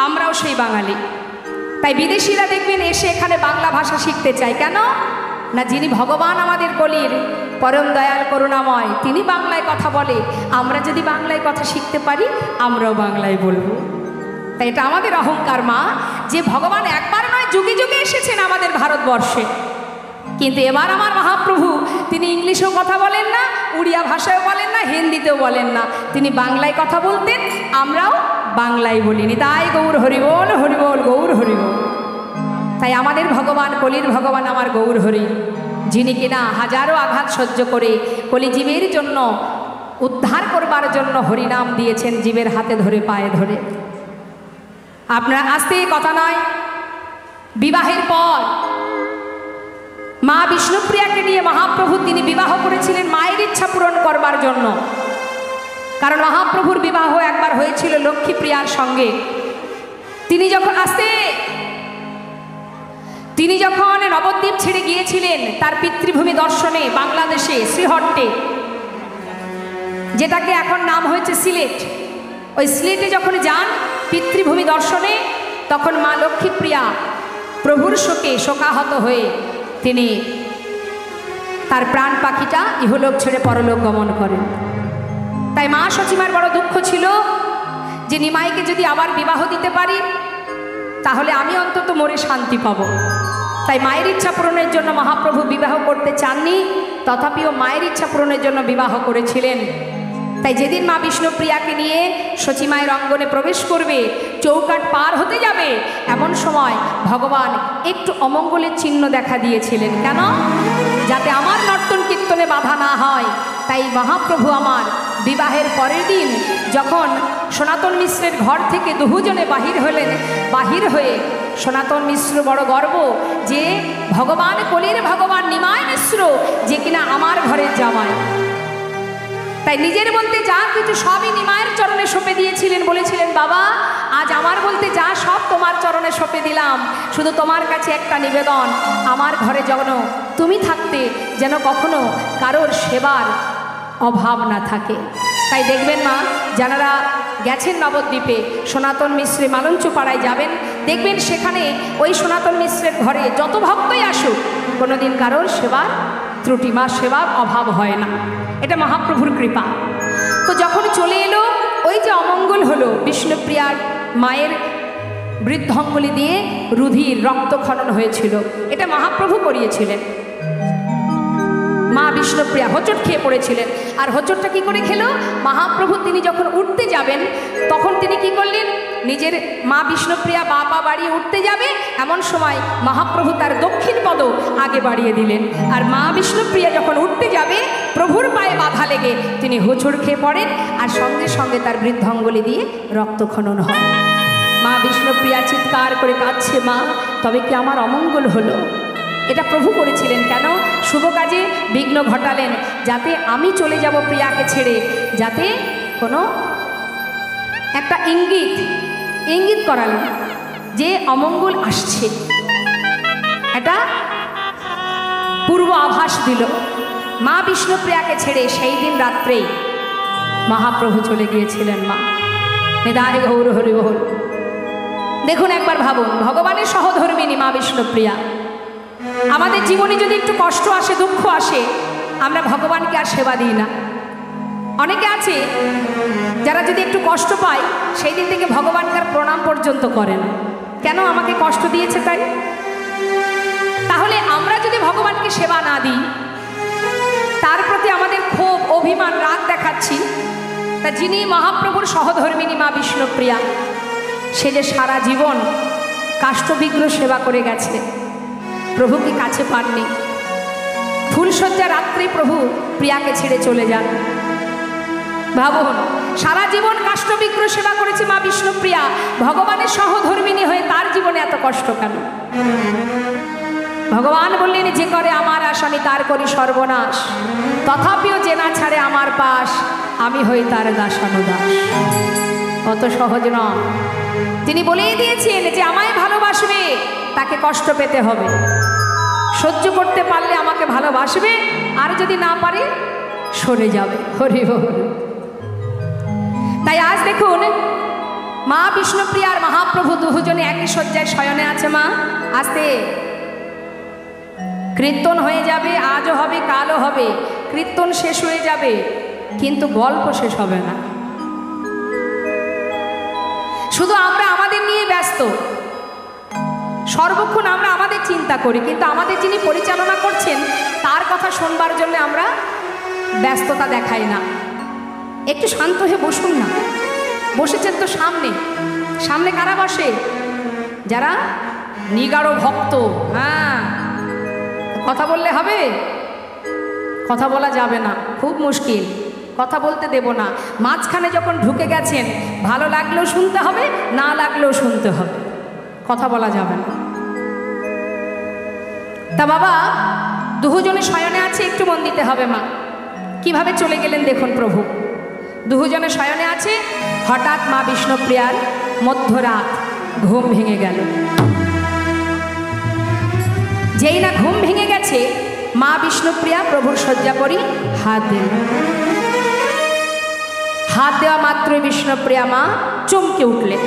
আমরাও সেই বাঙালি। তাই বিদেশিরা দেখবেন এসে এখানে বাংলা ভাষা শিখতে চায়। কেন না, যিনি ভগবান আমাদের কলির পরম দয়াল করুণাময়, তিনি বাংলায় কথা বলে। আমরা যদি বাংলায় কথা শিখতে পারি, আমরাও বাংলায় বলবো। তাই এটা আমাদের অহংকার মা, যে ভগবান একবার নয় যুগে যুগে এসেছেন আমাদের ভারতবর্ষে। কিন্তু এবার আমার মহাপ্রভু তিনি ইংলিশেও কথা বলেন না, উড়িয়া ভাষায়ও বলেন না, হিন্দিতেও বলেন না, তিনি বাংলায় কথা বলতেন, আমরাও বাংলায় বলিনি। তাই গৌর হরিবোল হরিবোল গৌর হরিবোল। তাই আমাদের ভগবান, কলির ভগবান আমার গৌর হরি, যিনি কিনা হাজারো আঘাত সহ্য করে কলিজীবের জন্য উদ্ধার করবার জন্য হরিনাম দিয়েছেন জীবের হাতে ধরে পায়ে ধরে। আপনার আসতে কথা নয়, বিবাহের পর মা বিষ্ণুপ্রিয়াকে নিয়ে মহাপ্রভু তিনি বিবাহ করেছিলেন মায়ের ইচ্ছা পূরণ করবার জন্য। কারণ মহাপ্রভুর বিবাহ একবার হয়েছিল লক্ষ্মীপ্রিয়ার সঙ্গে। তিনি যখন নবদ্বীপ ছেড়ে গিয়েছিলেন তার পিতৃভূমি দর্শনে বাংলাদেশে শ্রীহট্টে, যেটাকে এখন নাম হয়েছে সিলেট, ওই সিলেটে যখন যান পিতৃভূমি দর্শনে, তখন মা লক্ষ্মীপ্রিয়া প্রভুর শোকে শোকাহত হয়ে তিনি তার প্রাণ পাখিটা ইহলোক ছেড়ে পরলোক গমন করেন। তাই মা সচিমার বড় দুঃখ ছিল যে নিমাইকে যদি আবার বিবাহ দিতে পারি তাহলে আমি অন্তত মরে শান্তি পাব। তাই মায়ের ইচ্ছা পূরণের জন্য মহাপ্রভু বিবাহ করতে চাননি, তথাপিও মায়ের ইচ্ছা পূরণের জন্য বিবাহ করেছিলেন। তাই যেদিন মা বিষ্ণুপ্রিয়াকে নিয়ে সচিমায়ের অঙ্গনে প্রবেশ করবে, চৌকাঠ পার হতে যাবে, এমন সময় ভগবান একটু অমঙ্গলের চিহ্ন দেখা দিয়েছিলেন। কেন? যাতে আমার নর্তন কীর্তনে বাধা না হয়। তাই মহাপ্রভু আমার বিবাহের পরের দিন যখন সনাতন মিশ্রের ঘর থেকে দুজনে বাহির হয়ে সনাতন মিশ্র বড় গর্ব যে ভগবান কলির ভগবান নিমাই মিশ্র যে কিনা আমার ঘরের জামাই। তাই নিজের বলতে যা কিছু সবই নিমায়ের চরণে সঁপে দিয়েছিলেন, বলেছিলেন বাবা আজ আমার বলতে যা সব তোমার চরণে সঁপে দিলাম, শুধু তোমার কাছে একটা নিবেদন, আমার ঘরে যেন তুমি থাকতে যেন কখনো কারোর সেবার অভাব না থাকে। তাই দেখবেন মা, যারা গেছেন নবদ্বীপে সনাতন মিশ্রে মালঞ্চপাড়ায় যাবেন, দেখবেন সেখানে ওই সনাতন মিশ্রের ঘরে যত ভক্তই আসুক কোনোদিন কারোর সেবার ত্রুটি বা সেবার অভাব হয় না। এটা মহাপ্রভুর কৃপা। তো যখন চলে এলো ওই যে অমঙ্গল হলো, বিষ্ণুপ্রিয়ার মায়ের বৃদ্ধাঙ্গুলি দিয়ে রুধির রক্তক্ষরণ হয়েছিল, এটা মহাপ্রভু করিয়েছিলেন। মা বিষ্ণুপ্রিয়া হোঁচট খেয়ে পড়েছিলেন। আর হোঁচটটা কি করে খেলো? মহাপ্রভু তিনি যখন উঠতে যাবেন তখন তিনি কি করলেন, নিজের মা বিষ্ণুপ্রিয়া পা বাড়িয়ে উঠতে যাবে, এমন সময় মহাপ্রভু তার দক্ষিণ পদ আগে বাড়িয়ে দিলেন। আর মা বিষ্ণুপ্রিয়া যখন উঠতে যাবে প্রভুর পায়ে বাধা লেগে তিনি হোঁচট খেয়ে পড়েন, আর সঙ্গে সঙ্গে তার বৃদ্ধাঙ্গুলি দিয়ে রক্তক্ষরণ হয়। মা বিষ্ণুপ্রিয়া চিৎকার করে কাঁদছে, মা তবে কি আমার অমঙ্গল হলো? এটা প্রভু করেছিলেন। কেন? শুভ কাজে বিঘ্ন ঘটালেন, যাতে আমি চলে যাব প্রিয়াকে ছেড়ে, যাতে কোনো একটা ইঙ্গিত করালেন যে অমঙ্গল আসছে, এটা পূর্ব আভাস দিল। মা বিষ্ণুপ্রিয়াকে ছেড়ে সেই দিন রাত্রেই মহাপ্রভু চলে গিয়েছিলেন। মা নিতাই গৌর হরি বল। দেখুন একবার ভাবুন, ভগবানের সহধর্মিণী মা বিষ্ণুপ্রিয়া। আমাদের জীবনে যদি একটু কষ্ট আসে, দুঃখ আসে, আমরা ভগবানকে আর সেবা দিই না। অনেকে আছে যারা যদি একটু কষ্ট পায় সেই দিন থেকে ভগবানকে আর প্রণাম পর্যন্ত করেন। কেন? আমাকে কষ্ট দিয়েছে তাই। তাহলে আমরা যদি ভগবানকে সেবা না দিই, তার প্রতি আমাদের ক্ষোভ, অভিমান, রাগ দেখাচ্ছি, তা যিনি মহাপ্রভুর সহধর্মিণী মা বিষ্ণুপ্রিয়া, সে যে সারা জীবন কাষ্ঠবিগ্রহ সেবা করে গেছে, প্রভুকে কাছে পাননি। ফুলশয্যা রাত্রে প্রভু প্রিয়াকে ছেড়ে চলে যান। ভাবুন, সারা জীবন কাষ্ঠবিগ্রহ সেবা করেছে মা বিষ্ণুপ্রিয়া, ভগবানের সহধর্মিণী হয়ে তার জীবনে এত কষ্ট কেন? ভগবান বললেন, যে করে আমার আশ আমি তার করি সর্বনাশ, তথাপিও যে না ছাড়ে আমার পাশ আমি হই তার দাসানুদাস। অত সহজ নয়। তিনি বলেই দিয়েছেন যে আমায় ভালোবাসবে তাকে কষ্ট পেতে হবে, সহ্য করতে পারলে আমাকে ভালোবাসবে, আর যদি না পারে সরে যাবে। হরি বল। তাই আজ দেখুন মা বিষ্ণুপ্রিয়া আর মহাপ্রভু দুজনে একই শয্যায় শয়নে আছে। মা আস্তে কীর্তন হয়ে যাবে, আজও হবে কালও হবে, কীর্তন শেষ হয়ে যাবে কিন্তু গল্প শেষ হবে না। শুধু আমরা আমাদের নিয়ে ব্যস্ত, সর্বক্ষণ আমরা আমাদের চিন্তা করি, কিন্তু আমাদের যিনি পরিচালনা করছেন কথা শুনবার জন্য আমরা ব্যস্ততা দেখাই না। একটু শান্ত হয়ে বসুন না। বসেছেন তো সামনে, সামনে কারা বসে? যারা নিগাড় ভক্ত। হ্যাঁ, কথা বললে হবে? কথা বলা যাবে না, খুব মুশকিল, কথা বলতে দেব না। মাঝখানে যখন ঢুকে গেছেন, ভালো লাগলেও শুনতে হবে, না লাগলেও শুনতে হবে, কথা বলা যাবে না। তা বাবা দুজনে শয়নে আছে, একটু মন দিতে হবে মা। কিভাবে চলে গেলেন দেখুন প্রভু। দুজনে শয়নে আছে, হঠাৎ মা বিষ্ণুপ্রিয়ার মধ্যরাত ঘুম ভেঙে গেল। যেই না ঘুম ভেঙে গেছে, মা বিষ্ণুপ্রিয়া প্রভুর শয্যা করি হাত দিল। হাত দেওয়া মাত্রই বিষ্ণুপ্রিয়া মা চমকে উঠলেন।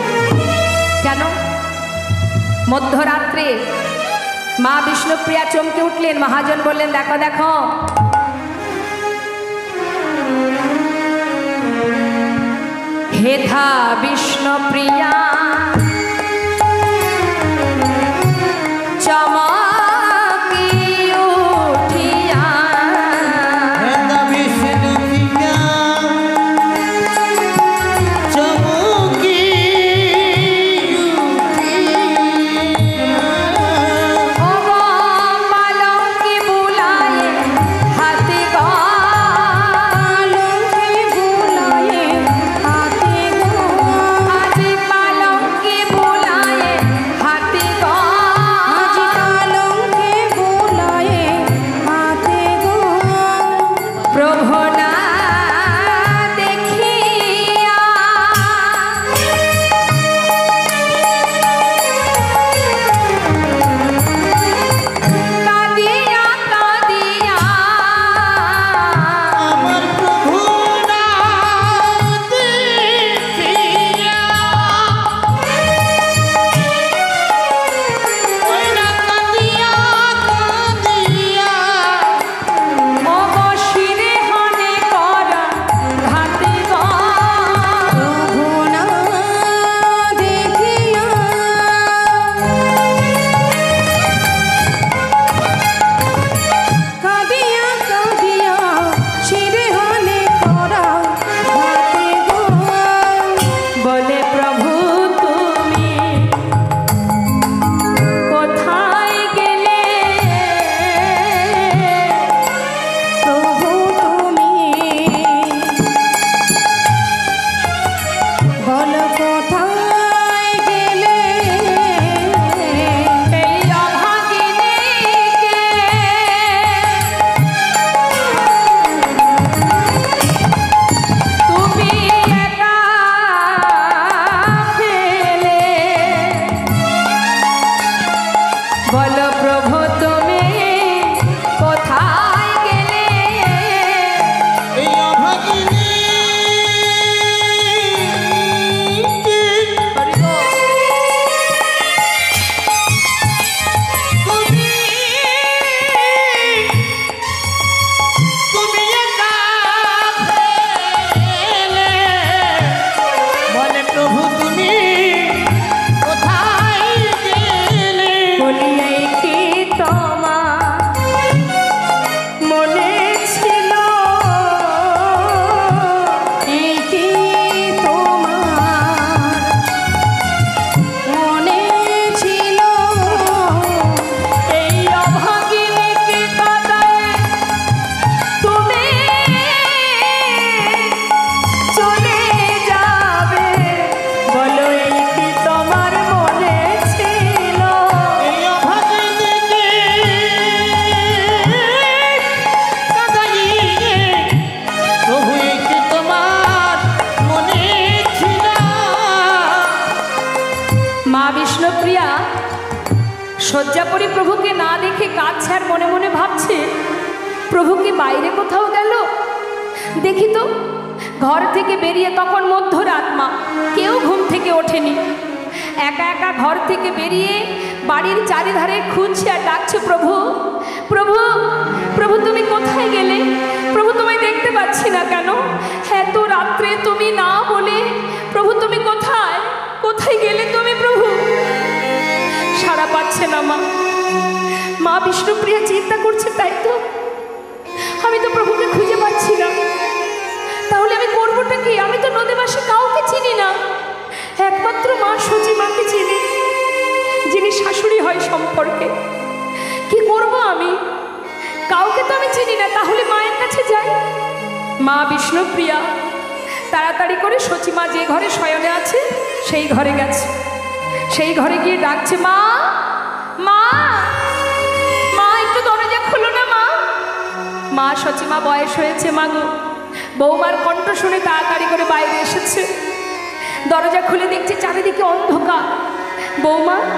কেন? মধ্যরাত্রে মা বিষ্ণুপ্রিয়া চমকে উঠলেন। মহাজন বললেন, দেখো দেখো, হেথা বিষ্ণুপ্রিয়া চমকি উঠিয়া, হেথা বিষ্ণুপ্রিয়া চমকি ও গো পালঙ্কি বুলায়ে হাতে গো, পালঙ্কি বুলায়ে হাতে গো, আজি পালঙ্কি বুলায়ে হাতে গো, আজি পালঙ্কি বুলায়ে হাতে গো, প্রভু না দেখিয়া কাঁদিয়া কাঁদিয়া আমার প্রভু না দেখিয়া ওই না কাঁদিয়া কাঁদিয়া অবশিরে হনে করা ঘাতে গো, প্রভু না দেখিয়া কাঁদিয়া কাঁদিয়া শিরে হনে করা হাতে গো, বলে প্রভু তুমি কোথায় গেলে, প্রভু তুমি বলো কোথায় গেলে, এই অভাগিনীকে তুমি একা ফেলে, বলো প্রভু তুমি কোথায় গেলে, এই অভাগিনী তুমি তুমি একা ফেলে বলে প্রভু তুমি কোথায় গেলে বলিয়াই কি তোমার মনে ছিল, এই কি তোমার মনে ছিল, এই অভাগিনীকে কাঁদায় তুমি চলে যাবে, বলো এই কি তোমার মনে ছিল, এই অভাগিনীকে কাঁদাইয়ে প্রভু এই কি তোমার মনে ছিল মা বিষ্ণুপ্রিয়া শয্যাপরি প্রভুকে না দেখে কাঁদছে আর মনে মনে ভাবছে, প্রভু কি বাইরে কোথাও গেল? দেখি তো। ঘর থেকে বেরিয়ে তখন মধ্যরাত, মা কেউ ঘুম থেকে ওঠেনি, একা একা ঘর থেকে বেরিয়ে বাড়ির চারিধারে খুঁজছে আর ডাকছে, প্রভু প্রভু প্রভু তুমি কোথায় গেলে? প্রভু তোমায় দেখতে পাচ্ছি না কেন? এত রাত্রে তুমি না বলে প্রভু তুমি কোথায় কোথায় গেলে তুমি প্রভু? সাড়া পাচ্ছে না মা। মা বিষ্ণুপ্রিয়া চিন্তা করছে, তাই তো সম্পর্কে। কি করব আমি? কাউকে তো আমি চিনি না, তাহলে মায়ের কাছে যাই। মা বিষ্ণুপ্রিয়া তাড়াতাড়ি করে সচিমা যে ঘরে শয়নে আছে সেই ঘরে গেছে। সেই ঘরে গিয়ে ডাকছে, মা মা মা, একটু দরজা খোলো না মা। মা সচিমা বয়স হয়েছে মা গো। বৌমার কণ্ঠ শুনে তাড়াতাড়ি করে বাইরে এসেছে। দরজা খুলে দেখছে চারিদিকে অন্ধকার। বৌমা